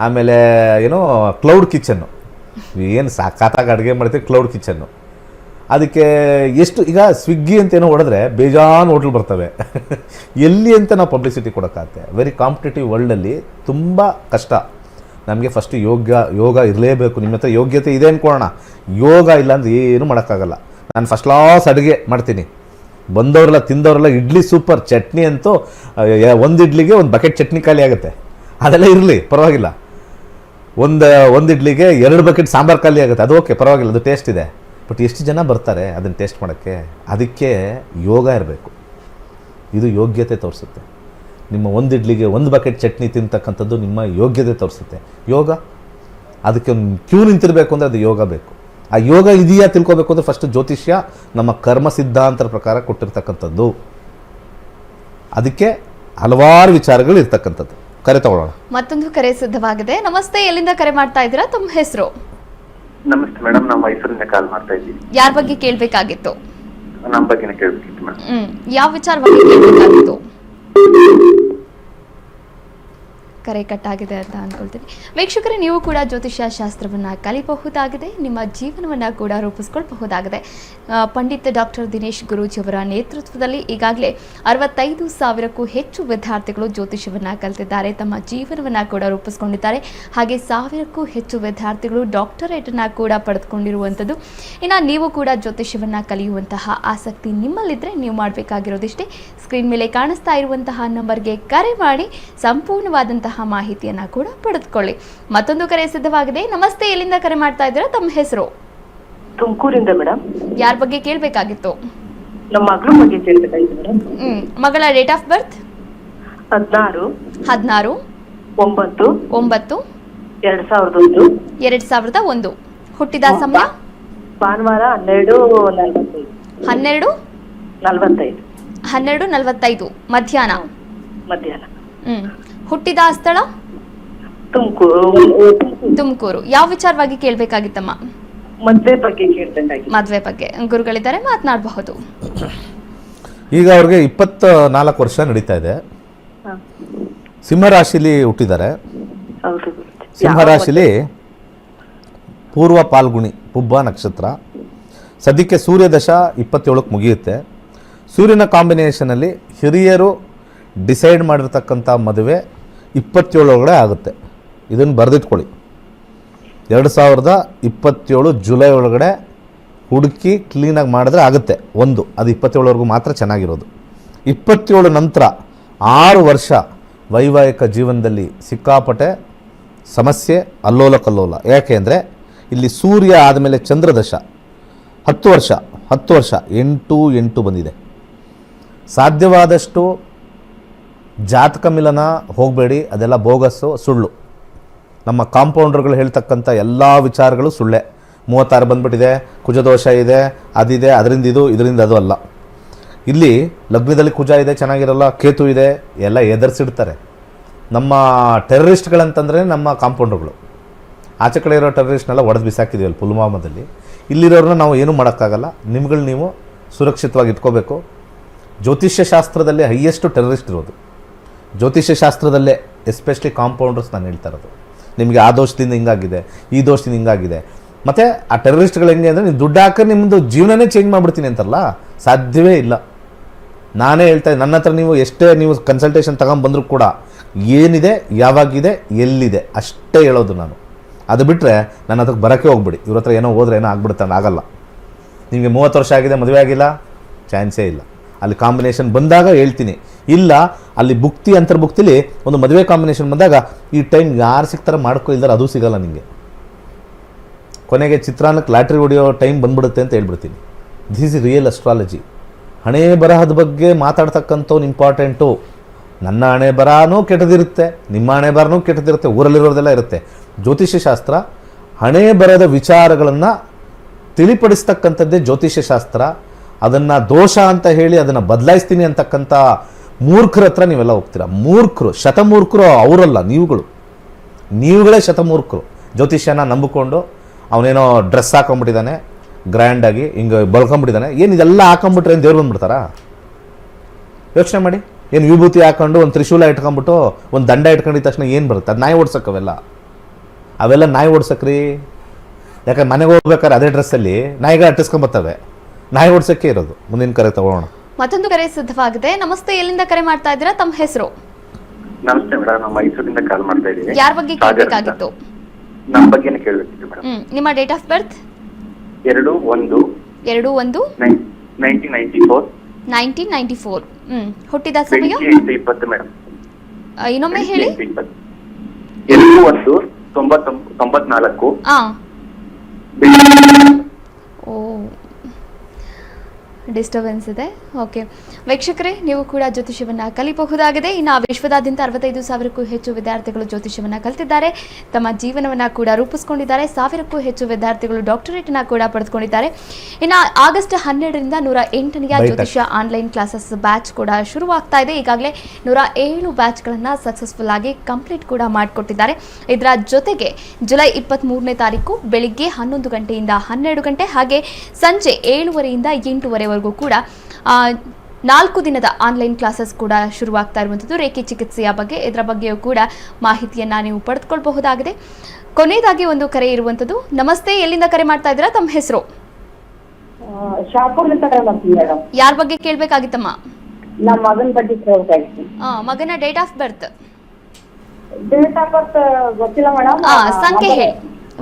ಆಮೇಲೆ ಏನೋ ಕ್ಲೌಡ್ ಕಿಚನ್ನು, ಏನು ಸಾಕಾಗಿ ಅಡುಗೆ ಮಾಡ್ತೀವಿ, ಕ್ಲೌಡ್ ಕಿಚನ್ನು. ಅದಕ್ಕೆ ಎಷ್ಟು ಈಗ ಸ್ವಿಗ್ಗಿ ಅಂತೇನೋ ಹೊಡೆದ್ರೆ ಬೇಜಾನ್ ಹೋಟ್ಲ್ ಬರ್ತವೆ. ಎಲ್ಲಿ ಅಂತ ನಾವು ಪಬ್ಲಿಸಿಟಿ ಕೊಡೋಕ್ಕಾಗತ್ತೆ? ವೆರಿ ಕಾಂಪಿಟೇಟಿವ್ ವರ್ಲ್ಡಲ್ಲಿ ತುಂಬ ಕಷ್ಟ. ನಮಗೆ ಫಸ್ಟು ಯೋಗ ಇರಲೇಬೇಕು. ನಿಮ್ಮ ಹತ್ರ ಯೋಗ್ಯತೆ ಇದೆ ಅಂದ್ಕೊಳ್ಳೋಣ. ಯೋಗ ಇಲ್ಲ ಅಂದರೆ ಏನೂ ಮಾಡೋಕ್ಕಾಗಲ್ಲ. ನಾನು ಫಸ್ಟ್ ಕ್ಲಾಸ್ ಅಡುಗೆ ಮಾಡ್ತೀನಿ, ಬಂದವರೆಲ್ಲ ತಿಂದವರೆಲ್ಲ ಇಡ್ಲಿ ಸೂಪರ್, ಚಟ್ನಿ ಅಂತೂ ಒಂದು ಇಡ್ಲಿಗೆ ಒಂದು ಬಕೆಟ್ ಚಟ್ನಿ ಖಾಲಿ ಆಗುತ್ತೆ. ಅದೆಲ್ಲ ಇರಲಿ, ಪರವಾಗಿಲ್ಲ. ಒಂದು ಇಡ್ಲಿಗೆ 2 ಬಕೆಟ್ ಸಾಂಬಾರು ಖಾಲಿ ಆಗುತ್ತೆ, ಅದು ಓಕೆ, ಪರವಾಗಿಲ್ಲ, ಅದು ಟೇಸ್ಟ್ ಇದೆ. ಬಟ್ ಎಷ್ಟು ಜನ ಬರ್ತಾರೆ ಅದನ್ನು ಟೇಸ್ಟ್ ಮಾಡೋಕ್ಕೆ? ಅದಕ್ಕೆ ಯೋಗ ಇರಬೇಕು. ಇದು ಯೋಗ್ಯತೆ ತೋರಿಸುತ್ತೆ. ನಿಮ್ಮ ಒಂದು ಇಡ್ಲಿಗೆ 1 ಬಕೆಟ್ ಚಟ್ನಿ ತಿಂತಕ್ಕಂಥದ್ದು ನಿಮ್ಮ ಯೋಗ್ಯತೆ ತೋರಿಸುತ್ತೆ. ಯೋಗ ಅದಕ್ಕೆ ಒಂದು ಕ್ಯೂ ನಿಂತಿರಬೇಕು ಅಂದರೆ ಅದು ಯೋಗ ಬೇಕು. ಆ ಯೋಗ ಇದೆಯಾ ತಿಳ್ಕೊಬೇಕು ಅಂದರೆ ಫಸ್ಟ್ ಜ್ಯೋತಿಷ್ಯ ನಮ್ಮ ಕರ್ಮ ಸಿದ್ಧಾಂತರ ಪ್ರಕಾರ ಕೊಟ್ಟಿರ್ತಕ್ಕಂಥದ್ದು. ಅದಕ್ಕೆ ಹಲವಾರು ವಿಚಾರಗಳು ಇರ್ತಕ್ಕಂಥದ್ದು. ಕರೆ ತಗೊಳ್ಳೋಣ. ಮತ್ತೊಂದು ಕರೆ ಸಿದ್ಧವಾಗಿದೆ. ನಮಸ್ತೆ, ಎಲ್ಲಿಂದ ಕರೆ ಮಾಡ್ತಾ ಇದ್ದೀರಾ? ತಮ್ಮ ಹೆಸರು? ನಮಸ್ತೆ ಮೇಡಮ್, ನಾವು ಮೈಸೂರಿಂದ ಕಾಲ್ ಮಾಡ್ತಾ ಇದ್ದೀವಿ. ಯಾರ ಬಗ್ಗೆ ಕೇಳಬೇಕಾಗಿತ್ತು? ನಮ್ಮ ಬಗ್ಗೆನೇ ಕೇಳಬೇಕಿತ್ತು ಮೇಡಮ್. ಯಾವ ವಿಚಾರವಾಗಿ ಕೇಳಬೇಕಾಗಿತ್ತು? ಕರೆ ಕಟ್ಟಾಗಿದೆ ಅಂತ ಅಂದ್ಕೊಳ್ತೀನಿ. ವೀಕ್ಷಕರೇ, ನೀವು ಕೂಡ ಜ್ಯೋತಿಷ್ಯ ಶಾಸ್ತ್ರವನ್ನು ಕಲಿಬಹುದಾಗಿದೆ, ನಿಮ್ಮ ಜೀವನವನ್ನು ಕೂಡ ರೂಪಿಸ್ಕೊಳ್ಬಹುದಾಗಿದೆ. ಪಂಡಿತ್ ಡಾಕ್ಟರ್ ದಿನೇಶ್ ಗುರೂಜಿಯವರ ನೇತೃತ್ವದಲ್ಲಿ ಈಗಾಗಲೇ 65,000ಕ್ಕೂ ಹೆಚ್ಚು ವಿದ್ಯಾರ್ಥಿಗಳು ಜ್ಯೋತಿಷ್ಯವನ್ನು ಕಲಿತಿದ್ದಾರೆ, ತಮ್ಮ ಜೀವನವನ್ನು ಕೂಡ ರೂಪಿಸ್ಕೊಂಡಿದ್ದಾರೆ. ಹಾಗೆ 1,000ಕ್ಕೂ ಹೆಚ್ಚು ವಿದ್ಯಾರ್ಥಿಗಳು ಡಾಕ್ಟರೇಟನ್ನು ಕೂಡ ಪಡೆದುಕೊಂಡಿರುವಂಥದ್ದು. ಇನ್ನು ನೀವು ಕೂಡ ಜ್ಯೋತಿಷ್ಯವನ್ನು ಕಲಿಯುವಂತಹ ಆಸಕ್ತಿ ನಿಮ್ಮಲ್ಲಿದ್ದರೆ ನೀವು ಮಾಡಬೇಕಾಗಿರೋದಿಷ್ಟೇ, ಸ್ಕ್ರೀನ್ ಮೇಲೆ ಕಾಣಿಸ್ತಾ ಇರುವಂತಹ ನಂಬರ್ಗೆ ಕರೆ ಮಾಡಿ ಸಂಪೂರ್ಣವಾದಂತಹ ಮಾಹಿತಿಯನ್ನು ಕೂಡ ಪಡೆದುಕೊಳ್ಳಿ. ಮತ್ತೊಂದು ಕರೆ ಸಿದ್ಧವಾಗಿದೆ. ನಮಸ್ತೆ, ಎಲ್ಲಿಂದ ಕರೆ ಮಾಡ್ತಾ ಇದ್ದೀರಾ? ತಮ್ಮ ಹೆಸರು? ತುಮಕೂರಿಂದ ಮೇಡಮ್. ಯಾರ ಬಗ್ಗೆ ಕೇಳಬೇಕಾಗಿತ್ತು? ನಮ್ಮ ಮಗಳ ಬಗ್ಗೆ ಕೇಳಬೇಕಾಗಿತ್ತು ಮೇಡಮ್. ಮಗಳ ಡೇಟ್ ಆಫ್ ಬರ್ತ್? 16/9/2001. 2001. ಹುಟ್ಟಿದ ಸಮಯ? ಭಾನುವಾರ 12:45. 12:45 ಮಧ್ಯಾಹ್ನ. ಹುಟ್ಟಿದ ಸ್ಥಳ? ತುಮಕೂರು. ಯಾವ ವಿಚಾರವಾಗಿ ಕೇಳಬೇಕಾಗಿತ್ತಮ್ಮ? ಮದ್ವೆ ಬಗ್ಗೆ ಕೇಳ್ಬೇಕಾಗಿತ್ತು. ಮದ್ವೆ ಬಗ್ಗೆ ಗುರುಗಳಿದ್ದಾರೆ, ಮಾತನಾಡಬಹುದು. ಈಗ ಅವ್ರಿಗೆ 24 ವರ್ಷ ನಡೀತಾ ಇದೆ. ಸಿಂಹರಾಶಿಲಿ ಹುಟ್ಟಿದ್ದಾರೆ. ಸಿಂಹರಾಶಿಲಿ ಪೂರ್ವ ಪಾಲ್ಗುಣಿ ಪುಬ್ಬ ನಕ್ಷತ್ರ. ಸದ್ಯಕ್ಕೆ ಸೂರ್ಯ ದಶ 27ಕ್ಕೆ ಮುಗಿಯುತ್ತೆ. ಸೂರ್ಯನ ಕಾಂಬಿನೇಷನಲ್ಲಿ ಹಿರಿಯರು ಡಿಸೈಡ್ ಮಾಡಿರ್ತಕ್ಕಂಥ ಮದುವೆ 27 ಒಳಗಡೆ ಆಗುತ್ತೆ. ಇದನ್ನು ಬರೆದಿಟ್ಕೊಳ್ಳಿ. 2027 ಜುಲೈ ಒಳಗಡೆ ಹುಡುಕಿ ಕ್ಲೀನಾಗಿ ಮಾಡಿದ್ರೆ ಆಗುತ್ತೆ. ಅದು 27ವರೆಗೂ ಮಾತ್ರ ಚೆನ್ನಾಗಿರೋದು. 27 ನಂತರ 6 ವರ್ಷ ವೈವಾಹಿಕ ಜೀವನದಲ್ಲಿ ಸಿಕ್ಕಾಪಟ್ಟೆ ಸಮಸ್ಯೆ, ಅಲ್ಲೋಲ ಕಲ್ಲೋಲ. ಯಾಕೆ ಅಂದರೆ ಇಲ್ಲಿ ಸೂರ್ಯ ಆದಮೇಲೆ ಚಂದ್ರದಶ 10 ವರ್ಷ 8 ಬಂದಿದೆ. ಸಾಧ್ಯವಾದಷ್ಟು ಜಾತಕ ಮಿಲನ ಹೋಗಬೇಡಿ, ಅದೆಲ್ಲ ಬೋಗಸ್ಸು, ಸುಳ್ಳು. ನಮ್ಮ ಕಾಂಪೌಂಡರ್ಗಳು ಹೇಳ್ತಕ್ಕಂಥ ಎಲ್ಲ ವಿಚಾರಗಳು ಸುಳ್ಳೆ. 36 ಬಂದ್ಬಿಟ್ಟಿದೆ, ಕುಜದೋಷ ಇದೆ, ಅದಿದೆ, ಇದರಿಂದ ಅದು ಅಲ್ಲ. ಇಲ್ಲಿ ಲಗ್ನದಲ್ಲಿ ಕುಜ ಇದೆ, ಚೆನ್ನಾಗಿರಲ್ಲ, ಕೇತು ಇದೆ, ಎಲ್ಲ ಎದುರಿಸಿಡ್ತಾರೆ. ನಮ್ಮ ಟೆರರಿಸ್ಟ್ಗಳಂತಂದರೆ ನಮ್ಮ ಕಾಂಪೌಂಡರ್ಗಳು. ಆಚೆ ಕಡೆ ಇರೋ ಟೆರರಿಸ್ಟ್ನೆಲ್ಲ ಹೊಡೆದು ಬಿಸಾಕಿದ್ದೀವಲ್ಲ ಪುಲ್ವಾಮಾದಲ್ಲಿ. ಇಲ್ಲಿರೋರನ್ನ ನಾವು ಏನೂ ಮಾಡೋಕ್ಕಾಗಲ್ಲ. ನಿಮ್ಗಳು ನೀವು ಸುರಕ್ಷಿತವಾಗಿ ಇಟ್ಕೋಬೇಕು. ಜ್ಯೋತಿಷ್ಯ ಶಾಸ್ತ್ರದಲ್ಲೇ ಹೈಯೆಸ್ಟು ಟೆರರಿಸ್ಟ್ ಇರೋದು ಜ್ಯೋತಿಷ್ಯ ಶಾಸ್ತ್ರದಲ್ಲೇ, ಎಸ್ಪೆಷಲಿ ಕಾಂಪೌಂಡರ್ಸ್ ನಾನು ಹೇಳ್ತಾ ಇರೋದು. ನಿಮಗೆ ಆ ದೋಷದಿಂದ ಹಿಂಗಾಗಿದೆ, ಈ ದೋಷದಿಂದ ಹಿಂಗಾಗಿದೆ. ಮತ್ತು ಆ ಟೆರರಿಸ್ಟ್ಗಳು ಹೆಂಗೆ ಅಂದರೆ, ನೀವು ದುಡ್ಡು ಹಾಕಿ ನಿಮ್ಮದು ಜೀವನನೇ ಚೇಂಜ್ ಮಾಡಿಬಿಡ್ತೀನಿ ಅಂತಾರಲ್ಲ, ಸಾಧ್ಯವೇ ಇಲ್ಲ. ನಾನೇ ಹೇಳ್ತಾ ಇದ್ದೆ, ನನ್ನ ಹತ್ರ ಎಷ್ಟೇ ನೀವು ಕನ್ಸಲ್ಟೇಷನ್ ತಗೊಂಡ್ಬಂದರೂ ಕೂಡ ಏನಿದೆ, ಯಾವಾಗಿದೆ, ಎಲ್ಲಿದೆ ಅಷ್ಟೇ ಹೇಳೋದು ನಾನು. ಅದು ಬಿಟ್ಟರೆ ನನ್ನ ಹತ್ರಕ್ಕೆ ಬರೋಕ್ಕೆ ಹೋಗ್ಬಿಡಿ. ಇವ್ರ ಹತ್ರ ಏನೋ ಹೋದ್ರೆ ಏನೋ ಆಗ್ಬಿಡುತ್ತೆ, ಆಗಲ್ಲ. ನಿಮಗೆ 30 ವರ್ಷ ಆಗಿದೆ, ಮದುವೆ ಆಗಿಲ್ಲ, ಚಾನ್ಸೇ ಇಲ್ಲ. ಅಲ್ಲಿ ಕಾಂಬಿನೇಷನ್ ಬಂದಾಗ ಹೇಳ್ತೀನಿ. ಇಲ್ಲ, ಅಲ್ಲಿ ಭುಕ್ತಿ ಅಂತರ್ಭುಕ್ತಿಲಿ ಒಂದು ಮದುವೆ ಕಾಂಬಿನೇಷನ್ ಬಂದಾಗ ಈ ಟೈಮ್ ಯಾರು ಸಿಗ್ತಾರೆ ಮಾಡ್ಕೊ, ಇಲ್ದಾರೆ ಅದು ಸಿಗಲ್ಲ ನಿಮಗೆ. ಕೊನೆಗೆ ಚಿತ್ರಾನ್ನಕ್ಕೆ ಲಾಟ್ರಿ ಹೊಡೆಯೋ ಟೈಮ್ ಬಂದ್ಬಿಡುತ್ತೆ ಅಂತ ಹೇಳ್ಬಿಡ್ತೀನಿ. This is real astrology. ಹಣೆ ಬರಹದ ಬಗ್ಗೆ ಮಾತಾಡ್ತಕ್ಕಂಥವ್ನು ಇಂಪಾರ್ಟೆಂಟು. ನನ್ನ ಹಣೆ ಬರಹನೂ ಕೆಟ್ಟದಿರುತ್ತೆ, ನಿಮ್ಮ ಹಣೆ ಬರಹನೂ ಕೆಟ್ಟದಿರುತ್ತೆ, ಊರಲ್ಲಿರೋದೆಲ್ಲ ಇರುತ್ತೆ. ಜ್ಯೋತಿಷ್ಯ ಶಾಸ್ತ್ರ ಹಣೆ ಬರದ ವಿಚಾರಗಳನ್ನು ತಿಳಿಪಡಿಸ್ತಕ್ಕಂಥದ್ದೇ ಜ್ಯೋತಿಷ್ಯ ಶಾಸ್ತ್ರ. ಅದನ್ನು ದೋಷ ಅಂತ ಹೇಳಿ ಅದನ್ನು ಬದಲಾಯಿಸ್ತೀನಿ ಅಂತಕ್ಕಂಥ ಮೂರ್ಖರ ಹತ್ರ ನೀವೆಲ್ಲ ಹೋಗ್ತೀರಾ. ಮೂರ್ಖರು, ಶತಮೂರ್ಖರು ಅವರಲ್ಲ, ನೀವುಗಳೇ ಶತಮೂರ್ಖರು. ಜ್ಯೋತಿಷ್ಯನ ನಂಬಿಕೊಂಡು ಅವನೇನೋ ಡ್ರೆಸ್ ಹಾಕೊಂಡ್ಬಿಟ್ಟಿದ್ದಾನೆ, ಗ್ರ್ಯಾಂಡಾಗಿ ಹಿಂಗೆ ಬಳ್ಕೊಂಬಿಟ್ಟಿದ್ದಾನೆ. ಏನು ಇದೆಲ್ಲ ಹಾಕೊಂಬಿಟ್ರೆ ಏನು ದೇವ್ರು ಬಂದ್ಬಿಡ್ತಾರಾ? ಯೋಚನೆ ಮಾಡಿ. ಏನು ವಿಭೂತಿ ಹಾಕೊಂಡು ಒಂದು ತ್ರಿಶೂಲ ಇಟ್ಕೊಂಡ್ಬಿಟ್ಟು ಒಂದು ದಂಡ ಇಟ್ಕೊಂಡಿದ್ದ ತಕ್ಷಣ ಏನು ಬರುತ್ತೆ? ಅದು ನಾಯಿ ಓಡ್ಸಕ್ಕೆ ಅವೆಲ್ಲ ನಾಯಿ ಓಡ್ಸಕ್ರಿ. ಯಾಕಂದ್ರೆ ಮನೆಗೆ ಹೋಗ್ಬೇಕಾದ್ರೆ ಅದೇ ಡ್ರೆಸ್ಸಲ್ಲಿ ನಾಯಿಗಳು ಅಟ್ಟಿಸ್ಕೊಂಬರ್ತವೆ. ನಾಯಿ ಓಡ್ಸಕ್ಕೆ ಇರೋದು. ಮುಂದಿನ ಕರೆ ತಗೊಳ್ಳೋಣ. ಮತ್ತೊಂದು ಕರೆ ಸಿದ್ಧವಾಗಿದೆ. ನಮಸ್ತೆ, ಎಲ್ಲಿಂದ ಕರೆ ಮಾಡ್ತಾ ಇದ್ದೀರಾ? ತಮ್ಮ ಹೆಸರು? ನಮಸ್ತೆ ಮೇಡಮ್, ನಾವು ಮೈಸೂರಿಂದ ಕಾಲ್ ಮಾಡ್ತಾ ಇದ್ದೀವಿ. ಯಾರ ಬಗ್ಗೆ ಕೇಳಬೇಕಾಗಿತ್ತು? ನಮ್ಮ ಬಗ್ಗೆನೇ ಕೇಳಬೇಕಿತ್ತು ಮೇಡಮ್. ನಿಮ್ಮ ಡೇಟ್ ಆಫ್ ಬರ್ತ್? 2/1/1994. ಹುಟ್ಟಿದ ಸಮಯ? 20 ಮೇಡಮ್. ಇನ್ನೊಮ್ಮೆ ಹೇಳಿ. 2/1/1994. ಓ, ಡಿಸ್ಟರ್ಬೆನ್ಸ್ ಇದೆ. ಓಕೆ ವೀಕ್ಷಕರೇ, ನೀವು ಕೂಡ ಜ್ಯೋತಿಷ್ಯವನ್ನು ಕಲಿಬಹುದಾಗಿದೆ. ಇನ್ನು ವಿಶ್ವದಾದ್ಯಂತ 65,000ಕ್ಕೂ ಹೆಚ್ಚು ವಿದ್ಯಾರ್ಥಿಗಳು ಜ್ಯೋತಿಷ್ಯವನ್ನು ಕಲಿತಿದ್ದಾರೆ, ತಮ್ಮ ಜೀವನವನ್ನು ಕೂಡ ರೂಪಿಸ್ಕೊಂಡಿದ್ದಾರೆ. 1,000ಕ್ಕೂ ಹೆಚ್ಚು ವಿದ್ಯಾರ್ಥಿಗಳು ಡಾಕ್ಟರೇಟನ್ನು ಕೂಡ ಪಡೆದುಕೊಂಡಿದ್ದಾರೆ. ಇನ್ನು ಆಗಸ್ಟ್ 12ರಿಂದ 108ನೇ ಜ್ಯೋತಿಷ್ಯ ಆನ್ಲೈನ್ ಕ್ಲಾಸಸ್ ಬ್ಯಾಚ್ ಕೂಡ ಶುರುವಾಗ್ತಾ ಇದೆ. ಈಗಾಗಲೇ 107 ಬ್ಯಾಚ್ಗಳನ್ನು ಸಕ್ಸಸ್ಫುಲ್ ಆಗಿ ಕಂಪ್ಲೀಟ್ ಕೂಡ ಮಾಡಿಕೊಟ್ಟಿದ್ದಾರೆ. ಇದರ ಜೊತೆಗೆ ಜುಲೈ 23ನೇ ತಾರೀಕು ಬೆಳಿಗ್ಗೆ 11 ಗಂಟೆಯಿಂದ 12 ಗಂಟೆ, ಹಾಗೆ ಸಂಜೆ 7:30ಯಿಂದ 8:00ವರೆಗೂ ಕೂಡ 4 ದಿನದ ಆನ್ಲೈನ್ ಕ್ಲಾಸಸ್ ಕೂಡ ಶುರುವಾಗ್ತಾ ಇರುವಂಥದ್ದು ರೇಖೆ ಚಿಕಿತ್ಸೆಯ ಬಗ್ಗೆ. ಇದರ ಬಗ್ಗೆಯೂ ಕೂಡ ಮಾಹಿತಿಯನ್ನು ನೀವು ಪಡೆದುಕೊಳ್ಬಹುದಾಗಿದೆ. ಕೊನೆಯದಾಗಿ ಒಂದು ಕರೆ ಇರುವಂಥದ್ದು. ನಮಸ್ತೆ, ಎಲ್ಲಿಂದ ಕರೆ ಮಾಡ್ತಾ ಇದ್ದೀರಾ? ತಮ್ಮ ಹೆಸರು? ಶಾಪುರ್ಲಿಂದ ಕರೆ ಮಾಡ್ತೀನಿ ಮೇಡಮ್. ಯಾರ ಬಗ್ಗೆ ಕೇಳಬೇಕಾಗಿತ್ತಮ್ಮ? ನಮ್ಮ ಮಗನ ಬಗ್ಗೆ ಕೇಳ್ಬೇಕಾಗಿತ್ತು. ಮಗನ date of birth date of birth ಗೊತ್ತಿಲ್ಲ ಮೇಡಮ್. ಸಂಖ್ಯೆ ಹೇಳಿ.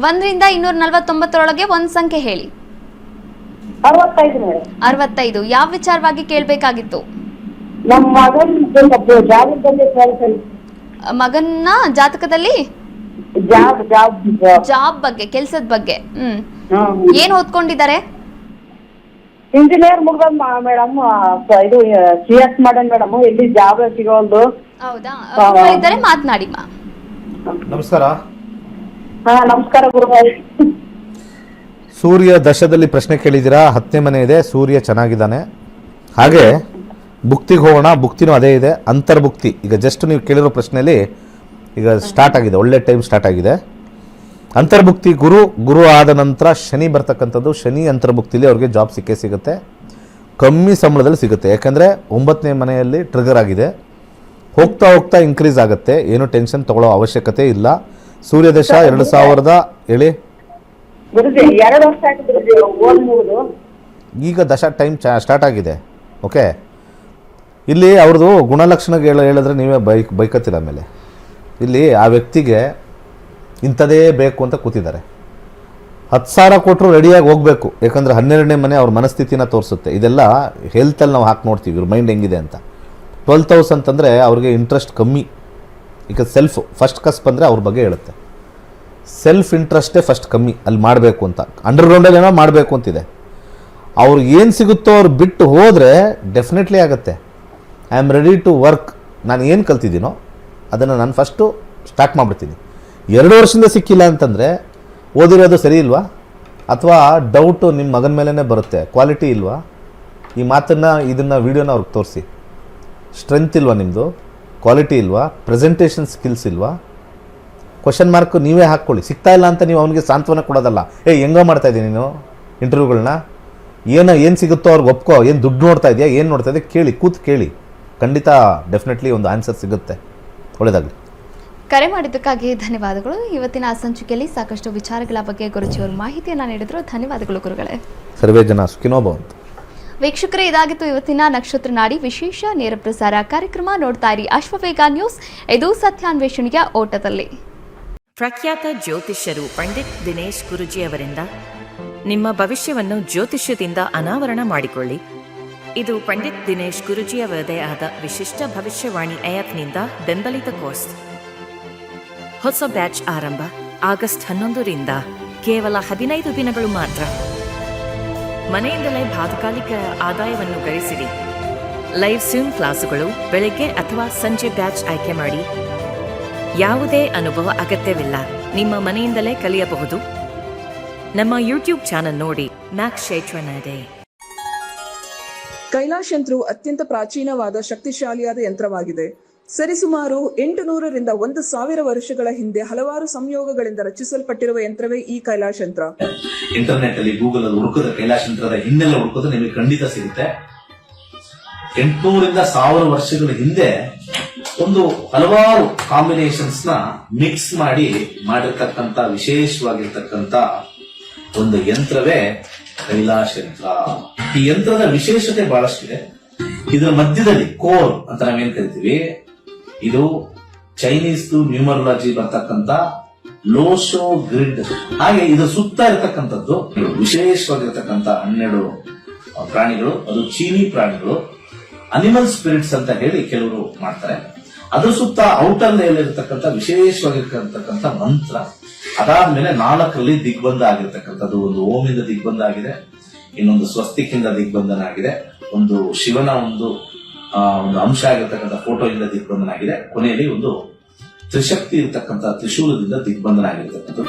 1ರಿಂದ 249 ಒಂದು ಸಂಖ್ಯೆ ಹೇಳಿ. 65 ಮೇಡಮ್. 65. ಯಾವ ವಿಚಾರವಾಗಿ ಕೇಳಬೇಕಾಗಿತ್ತು? ನಮ್ಮ ಮಗನ ಮಗನ ಜಾತಕದಲ್ಲಿ ಜಾಬ್ ಬಗ್ಗೆ, ಕೆಲಸದ ಬಗ್ಗೆ. ಏನ್ ಓದ್ಕೊಂಡಿದ್ದಾರೆ? ಇಂಜಿನಿಯರ್ ಮುಗ್ದ ಮೇಡಮ್. ಇದು CS ಮಾಡನ್ ಮೇಡಮ್. ಎಲ್ಲಿ ಜಾಬ್ ಸಿಗೋಲ್ದು. ಹೌದಾ? ಇದ್ದಾರೆ, ಮಾತನಾಡಿಮ್ಮ. ನಮಸ್ಕಾರ. ನಮಸ್ಕಾರ ಗುರುಗಳೇ. ಸೂರ್ಯ ದಶದಲ್ಲಿ ಪ್ರಶ್ನೆ ಕೇಳಿದ್ದೀರಾ. 10ನೇ ಮನೆ ಇದೆ, ಸೂರ್ಯ ಚೆನ್ನಾಗಿದ್ದಾನೆ. ಹಾಗೆ ಭುಕ್ತಿಗೆ ಹೋಗೋಣ. ಭುಕ್ತಿನೂ ಅದೇ ಇದೆ, ಅಂತರ್ಭುಕ್ತಿ. ಈಗ ಜಸ್ಟ್ ನೀವು ಕೇಳಿರೋ ಪ್ರಶ್ನೆಯಲ್ಲಿ ಈಗ ಸ್ಟಾರ್ಟ್ ಆಗಿದೆ, ಒಳ್ಳೆ ಟೈಮ್ ಸ್ಟಾರ್ಟ್ ಆಗಿದೆ. ಅಂತರ್ಭುಕ್ತಿ ಗುರು ಆದ ನಂತರ ಶನಿ ಬರ್ತಕ್ಕಂಥದ್ದು. ಶನಿ ಅಂತರ್ಭುಕ್ತಿಲಿ ಅವ್ರಿಗೆ ಜಾಬ್ ಸಿಗುತ್ತೆ, ಕಮ್ಮಿ ಸಂಬಳದಲ್ಲಿ ಸಿಗುತ್ತೆ. ಯಾಕಂದರೆ 9ನೇ ಮನೆಯಲ್ಲಿ ಟ್ರಿಗರ್ ಆಗಿದೆ. ಹೋಗ್ತಾ ಹೋಗ್ತಾ ಇನ್ಕ್ರೀಸ್ ಆಗುತ್ತೆ, ಏನು ಟೆನ್ಷನ್ ತಗೊಳ್ಳೋ ಅವಶ್ಯಕತೆ ಇಲ್ಲ. ಸೂರ್ಯದಶ 2000 ಹೇಳಿ. ಈಗ ದಶ ಟೈಮ್ ಸ್ಟಾರ್ಟ್ ಆಗಿದೆ. ಓಕೆ, ಇಲ್ಲಿ ಅವ್ರದ್ದು ಗುಣಲಕ್ಷಣ ಹೇಳಿದ್ರೆ ನೀವೇ ಬೈಕತ್ತಿಲ್ಲ. ಆಮೇಲೆ ಇಲ್ಲಿ ಆ ವ್ಯಕ್ತಿಗೆ ಇಂಥದೇ ಬೇಕು ಅಂತ ಕೂತಿದ್ದಾರೆ. 10,000 ಕೊಟ್ಟರು ರೆಡಿಯಾಗಿ ಹೋಗಬೇಕು. ಯಾಕಂದರೆ 12ನೇ ಮನೆ ಅವ್ರ ಮನಸ್ಥಿತಿನ ತೋರಿಸುತ್ತೆ. ಇದೆಲ್ಲ ಹೆಲ್ತಲ್ಲಿ ನಾವು ಹಾಕಿ ನೋಡ್ತೀವಿ ಇವ್ರ ಮೈಂಡ್ ಹೆಂಗಿದೆ ಅಂತ. 12th ಹೌಸ್ ಅಂತಂದರೆ ಅವ್ರಿಗೆ ಇಂಟ್ರೆಸ್ಟ್ ಕಮ್ಮಿ. ಈಗ ಸೆಲ್ಫ್ ಫಸ್ಟ್ ಕಸ್ಪ್ ಅಂದರೆ ಅವ್ರ ಬಗ್ಗೆ ಹೇಳುತ್ತೆ. ಸೆಲ್ಫ್ ಇಂಟ್ರೆಸ್ಟೇ ಫಸ್ಟ್ ಕಮ್ಮಿ ಅಲ್ಲಿ ಮಾಡಬೇಕು ಅಂತ. ಅಂಡರ್ಗ್ರೌಂಡಲ್ಲಿ ಏನೋ ಮಾಡಬೇಕು ಅಂತಿದೆ. ಅವ್ರು ಏನು ಸಿಗುತ್ತೋ ಅವ್ರು ಬಿಟ್ಟು ಹೋದರೆ ಡೆಫಿನೆಟ್ಲಿ ಆಗುತ್ತೆ. I am ready to work. ನಾನು ಏನು ಕಲ್ತಿದ್ದೀನೋ ಅದನ್ನು ನಾನು ಫಸ್ಟು ಸ್ಟಾರ್ಟ್ ಮಾಡಿಬಿಡ್ತೀನಿ. 2 ವರ್ಷದಿಂದ ಸಿಕ್ಕಿಲ್ಲ ಅಂತಂದರೆ ಓದಿರೋದು ಸರಿ ಇಲ್ವಾ, ಅಥವಾ ಡೌಟು ನಿಮ್ಮ ಮಗನ ಮೇಲೇ ಬರುತ್ತೆ, ಕ್ವಾಲಿಟಿ ಇಲ್ವಾ? ಈ ಮಾತನ್ನು ಇದನ್ನು ವೀಡಿಯೋನ ಅವ್ರಿಗೆ ತೋರಿಸಿ. ಸ್ಟ್ರೆಂತ್ ಇಲ್ವಾ ನಿಮ್ಮದು, ಕ್ವಾಲಿಟಿ ಇಲ್ವಾ, ಪ್ರೆಸೆಂಟೇಷನ್ ಸ್ಕಿಲ್ಸ್ ಇಲ್ವಾ? ಕ್ವಶನ್ ಮಾರ್ಕ್ ನೀವೇ ಹಾಕ್ಕೊಳ್ಳಿ. ಸಿಗ್ತಾ ಇಲ್ಲ ಅಂತ ನೀವು ಅವನಿಗೆ ಸಾಂತ್ವನ ಕೊಡೋದಲ್ಲ. ಹೆಂಗೋ ಮಾಡ್ತಾಯಿದ್ದೀನಿ ನೀನು ಇಂಟರ್ವ್ಯೂಗಳನ್ನ, ಏನು ಸಿಗುತ್ತೋ ಅವ್ರಿಗೆ ಒಪ್ಕೋ. ಏನು ದುಡ್ಡು ನೋಡ್ತಾ ಇದೆಯಾ, ಏನು ನೋಡ್ತಾ ಇದೆಯಾ ಕೇಳಿ, ಕೂತು ಕೇಳಿ. ಖಂಡಿತ ಡೆಫಿನೆಟ್ಲಿ ಒಂದು ಆನ್ಸರ್ ಸಿಗುತ್ತೆ. ಒಳ್ಳೆಯದಾಗಲಿ. ಕರೆ ಮಾಡಿದ್ದಕ್ಕಾಗಿ ಧನ್ಯವಾದಗಳು. ಇವತ್ತಿನ ಸಂಚಿಕೆಯಲ್ಲಿ ಸಾಕಷ್ಟು ವಿಚಾರಗಳ ಬಗ್ಗೆ ಗುರುಜಿಯವರು ಮಾಹಿತಿಯನ್ನು ನೀಡಿದ್ರು. ಧನ್ಯವಾದಗಳು ಗುರುಗಳೇ. ಸರ್ವೇ ಜನ ಸುಖಿನೋ ಭವಂತು. ವೀಕ್ಷಕರೇ, ಇದಾಗಿತ್ತು ಇವತ್ತಿನ ನಕ್ಷತ್ರ ನಾಡಿ ವಿಶೇಷ ನೇರ ಪ್ರಸಾರ ಕಾರ್ಯಕ್ರಮ. ನೋಡ್ತಾ ಇರಿ ಅಶ್ವವೇಗ ನ್ಯೂಸ್. ಇದು ಸತ್ಯಾನ್ವೇಷಣೆಯ ಓಟದಲ್ಲಿ. ಪ್ರಖ್ಯಾತ ಜ್ಯೋತಿಷ್ಯರು ಪಂಡಿತ್ ದಿನೇಶ್ ಗುರುಜಿ ಅವರಿಂದ ನಿಮ್ಮ ಭವಿಷ್ಯವನ್ನು ಜ್ಯೋತಿಷ್ಯದಿಂದ ಅನಾವರಣ ಮಾಡಿಕೊಳ್ಳಿ. ಇದು ಪಂಡಿತ್ ದಿನೇಶ್ ಗುರುಜಿ ಅವರದೇ ಆದ ವಿಶಿಷ್ಟ ಭವಿಷ್ಯವಾಣಿ ಆ್ಯಪ್ನಿಂದ ಬೆಂಬಲಿತ ಕೋರ್ಸ್. ಹೊಸ ಬ್ಯಾಚ್ ಆರಂಭ ಆಗಸ್ಟ್ 11ರಿಂದ ಕೇವಲ 15 ದಿನಗಳು ಮಾತ್ರ. ಮನೆಯಿಂದಲೇ ಬಾಧಕಾಲಿಕ ಆದಾಯವನ್ನು ಗಳಿಸಿರಿ. ಲೈವ್ ಸ್ವಿಮ್ ಕ್ಲಾಸುಗಳು ಬೆಳಗ್ಗೆ ಅಥವಾ ಸಂಜೆ ಬ್ಯಾಚ್ ಆಯ್ಕೆ ಮಾಡಿ. ಯಾವುದೇ ಅನುಭವ ಅಗತ್ಯವಿಲ್ಲ, ನಿಮ್ಮ ಮನೆಯಿಂದಲೇ ಕಲಿಯಬಹುದು. ನಮ್ಮ ಯೂಟ್ಯೂಬ್ ಚಾನೆಲ್ ನೋಡಿ. ಮ್ಯಾಕ್ಸ್ ಶೇಟ್ವನಡೆ. ಕೈಲಾಶ್ ಯಂತ್ರವು ಅತ್ಯಂತ ಪ್ರಾಚೀನವಾದ ಶಕ್ತಿಶಾಲಿಯಾದ ಯಂತ್ರವಾಗಿದೆ. ಸರಿಸುಮಾರು 800 ರಿಂದ 1000 ವರ್ಷಗಳ ಹಿಂದೆ ಹಲವಾರು ಸಂಯೋಗಗಳಿಂದ ರಚಿಸಲ್ಪಟ್ಟಿರುವ ಯಂತ್ರವೇ ಈ ಕೈಲಾಶ್ ಯಂತ್ರ. ಇಂಟರ್ನೆಟ್ ಅಲ್ಲಿ ಗೂಗಲ್ ಅಲ್ಲಿ ಹುಡುಕಿದ್ರೆ ಕೈಲಾಶ್ ಯಂತ್ರದ ಹಿಂದೆಲ್ಲ ಹುಡುಕಿದ್ರೆ ನಿಮಗೆ ಖಂಡಿತ ಸಿಗುತ್ತೆ. 800 ರಿಂದ 1000 ವರ್ಷಗಳ ಹಿಂದೆ ಒಂದು ಹಲವಾರು ಕಾಂಬಿನೇಷನ್ಸ್ ನ ಮಿಕ್ಸ್ ಮಾಡಿರ್ತಕ್ಕಂಥ ವಿಶೇಷವಾಗಿರ್ತಕ್ಕಂಥ ಒಂದು ಯಂತ್ರವೇ ಕೈಲಾಶ್ ಯಂತ್ರ. ಈ ಯಂತ್ರದ ವಿಶೇಷತೆ ಬಹಳಷ್ಟಿದೆ. ಇದರ ಮಧ್ಯದಲ್ಲಿ ಕೋರ್ ಅಂತ ನಾವೇನ್ ಕರಿತೀವಿ, ಇದು ಚೈನೀಸ್ ನ್ಯೂಮರಾಲಜಿ ಬರ್ತಕ್ಕಂಥ ಲೋಶೋ ಗ್ರಿಡ್. ಹಾಗೆ ಇದು ಸುತ್ತ ಇರತಕ್ಕಂಥದ್ದು ವಿಶೇಷವಾಗಿರ್ತಕ್ಕಂಥ 12 ಪ್ರಾಣಿಗಳು. ಅದು ಚೀನಿ ಪ್ರಾಣಿಗಳು, ಅನಿಮಲ್ ಸ್ಪಿರಿಟ್ಸ್ ಅಂತ ಹೇಳಿ ಕೆಲವರು ಮಾಡ್ತಾರೆ. ಅದ್ರ ಸುತ್ತ ಔಟರ್ ಲೇಯರ್ ಇರತಕ್ಕಂಥ ವಿಶೇಷವಾಗಿರ್ತಕ್ಕಂಥ ಮಂತ್ರ. ಅದಾದ್ಮೇಲೆ 4ರಲ್ಲಿ ದಿಗ್ಬಂಧ ಆಗಿರ್ತಕ್ಕಂಥದ್ದು. ಒಂದು ಓಮಿಂದ ದಿಗ್ಬಂಧ ಆಗಿದೆ, ಇನ್ನೊಂದು ಸ್ವಸ್ತಿಕಿಂದ ದಿಗ್ಬಂಧನ ಆಗಿದೆ, ಒಂದು ಶಿವನ ಒಂದು ಅಂಶ ಆಗಿರ್ತಕ್ಕಂಥ ಫೋಟೋ ಇಂದ ದಿಗ್ಬಂಧನ ಆಗಿದೆ, ಕೊನೆಯಲ್ಲಿ ಒಂದು ತ್ರಿಶಕ್ತಿ ಇರತಕ್ಕಂಥ ತ್ರಿಶೂಲದಿಂದ ದಿಗ್ಬಂಧನ ಆಗಿರ್ತಕ್ಕಂಥದ್ದು.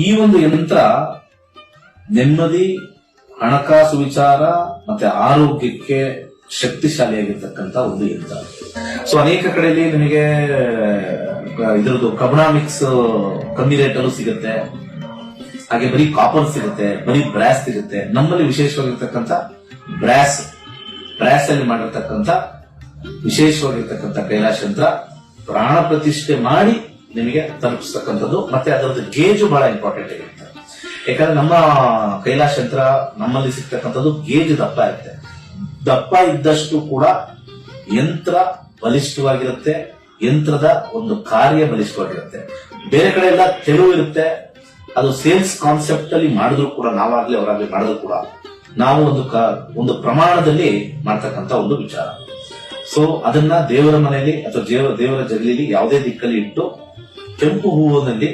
ಈ ಒಂದು ಯಂತ್ರ ನೆಮ್ಮದಿ, ಹಣಕಾಸು ವಿಚಾರ ಮತ್ತೆ ಆರೋಗ್ಯಕ್ಕೆ ಶಕ್ತಿಶಾಲಿಯಾಗಿರ್ತಕ್ಕಂಥ ಒಂದು ಯಂತ್ರ. ಸೊ ಅನೇಕ ಕಡೆಯಲ್ಲಿ ನಿಮಗೆ ಇದ್ರದ್ದು ಕಬ್ಣ ಮಿಕ್ಸ್ ಕಮ್ಮಿ ರೇಟ್ ಅಲ್ಲೂ ಸಿಗುತ್ತೆ. ಹಾಗೆ ಬರೀ ಕಾಪರ್ ಸಿಗುತ್ತೆ, ಬರೀ ಬ್ರಾಸ್ ಸಿಗುತ್ತೆ. ನಮ್ಮಲ್ಲಿ ವಿಶೇಷವಾಗಿರ್ತಕ್ಕಂಥ ಬ್ರಾಸ್ ಬ್ರಾಸ್ ಅಲ್ಲಿ ಮಾಡಿರ್ತಕ್ಕಂಥ ವಿಶೇಷವಾಗಿರ್ತಕ್ಕಂಥ ಕೈಲಾಶ ಯಂತ್ರ ಪ್ರಾಣ ಪ್ರತಿಷ್ಠೆ ಮಾಡಿ ನಿಮಗೆ ತಲುಪಿಸ್ತಕ್ಕಂಥದ್ದು. ಮತ್ತೆ ಅದರದ್ದು ಗೇಜು ಬಹಳ ಇಂಪಾರ್ಟೆಂಟ್ ಆಗಿರುತ್ತೆ. ಯಾಕಂದ್ರೆ ನಮ್ಮ ಕೈಲಾಶ ಯಂತ್ರ ನಮ್ಮಲ್ಲಿ ಸಿಗ್ತಕ್ಕಂಥದ್ದು ಗೇಜ್ ದಪ್ಪ ಇರುತ್ತೆ. ದಪ್ಪ ಇದ್ದಷ್ಟು ಕೂಡ ಯಂತ್ರ ಬಲಿಷ್ಠವಾಗಿರುತ್ತೆ, ಯಂತ್ರದ ಒಂದು ಕಾರ್ಯ ಬಲಿಷ್ಠವಾಗಿರುತ್ತೆ. ಬೇರೆ ಕಡೆ ಎಲ್ಲ ತೆಳು ಇರುತ್ತೆ, ಅದು ಸೇಲ್ಸ್ ಕಾನ್ಸೆಪ್ಟ್ ಅಲ್ಲಿ ಮಾಡಿದ್ರು ಕೂಡ, ನಾವಾಗ್ಲಿ ಅವರಾಗ್ಲಿ ಮಾಡಿದ್ರು ಕೂಡ ನಾವು ಒಂದು ಪ್ರಮಾಣದಲ್ಲಿ ಮಾಡ್ತಕ್ಕಂಥ ಒಂದು ವಿಚಾರ. ಸೊ ಅದನ್ನ ದೇವರ ಮನೆಯಲ್ಲಿ ಅಥವಾ ದೇವರ ಜಗಲಿಲಿ ಯಾವುದೇ ದಿಕ್ಕಲ್ಲಿ ಇಟ್ಟು ಕೆಂಪು ಹೂವಿನಲ್ಲಿ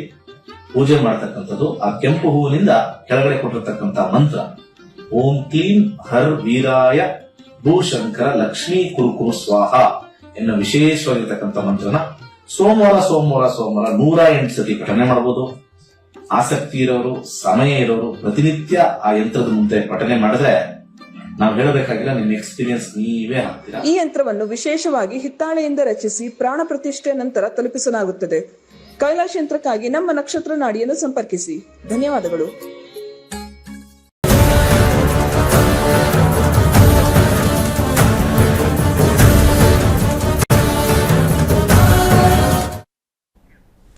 ಪೂಜೆ ಮಾಡ್ತಕ್ಕಂಥದ್ದು. ಆ ಕೆಂಪು ಹೂವಿನಿಂದ ಕೆಳಗಡೆ ಕೊಟ್ಟಿರ್ತಕ್ಕಂಥ ಮಂತ್ರ ಓಂ ಕ್ಲೀಂ ಹರ್ ವೀರಾಯ ಭೂಶಂಕರ ಲಕ್ಷ್ಮೀ ಕುರುಕುರು ಸ್ವಾಹ ಎನ್ನುವ ವಿಶೇಷವಾಗಿರ್ತಕ್ಕಂಥ ಮಂತ್ರನ ಸೋಮವಾರ 108 ಸತಿ ಪಠನೆ ಮಾಡಬಹುದು. ಆಸಕ್ತಿ ಇರೋರು, ಸಮಯ ಇರೋರು ಪ್ರತಿನಿತ್ಯ ಆ ಯಂತ್ರದ ಮುಂದೆ ಪಠನೆ ಮಾಡಿದ್ರೆ ನಾವು ಹೇಳಬೇಕಾಗಿಲ್ಲ, ನಿಮ್ಮ ಎಕ್ಸ್ಪೀರಿಯನ್ಸ್ ನೀವೇ ಹಾಕ್ತೀರಾ. ಈ ಯಂತ್ರವನ್ನು ವಿಶೇಷವಾಗಿ ಹಿತ್ತಾಳೆಯಿಂದ ರಚಿಸಿ ಪ್ರಾಣ ಪ್ರತಿಷ್ಠೆ ನಂತರ ತಲುಪಿಸಲಾಗುತ್ತದೆ. ಕೈಲಾಶ ಯಂತ್ರಕ್ಕಾಗಿ ನಮ್ಮ ನಕ್ಷತ್ರ ನಾಡಿಯನ್ನು ಸಂಪರ್ಕಿಸಿ. ಧನ್ಯವಾದಗಳು.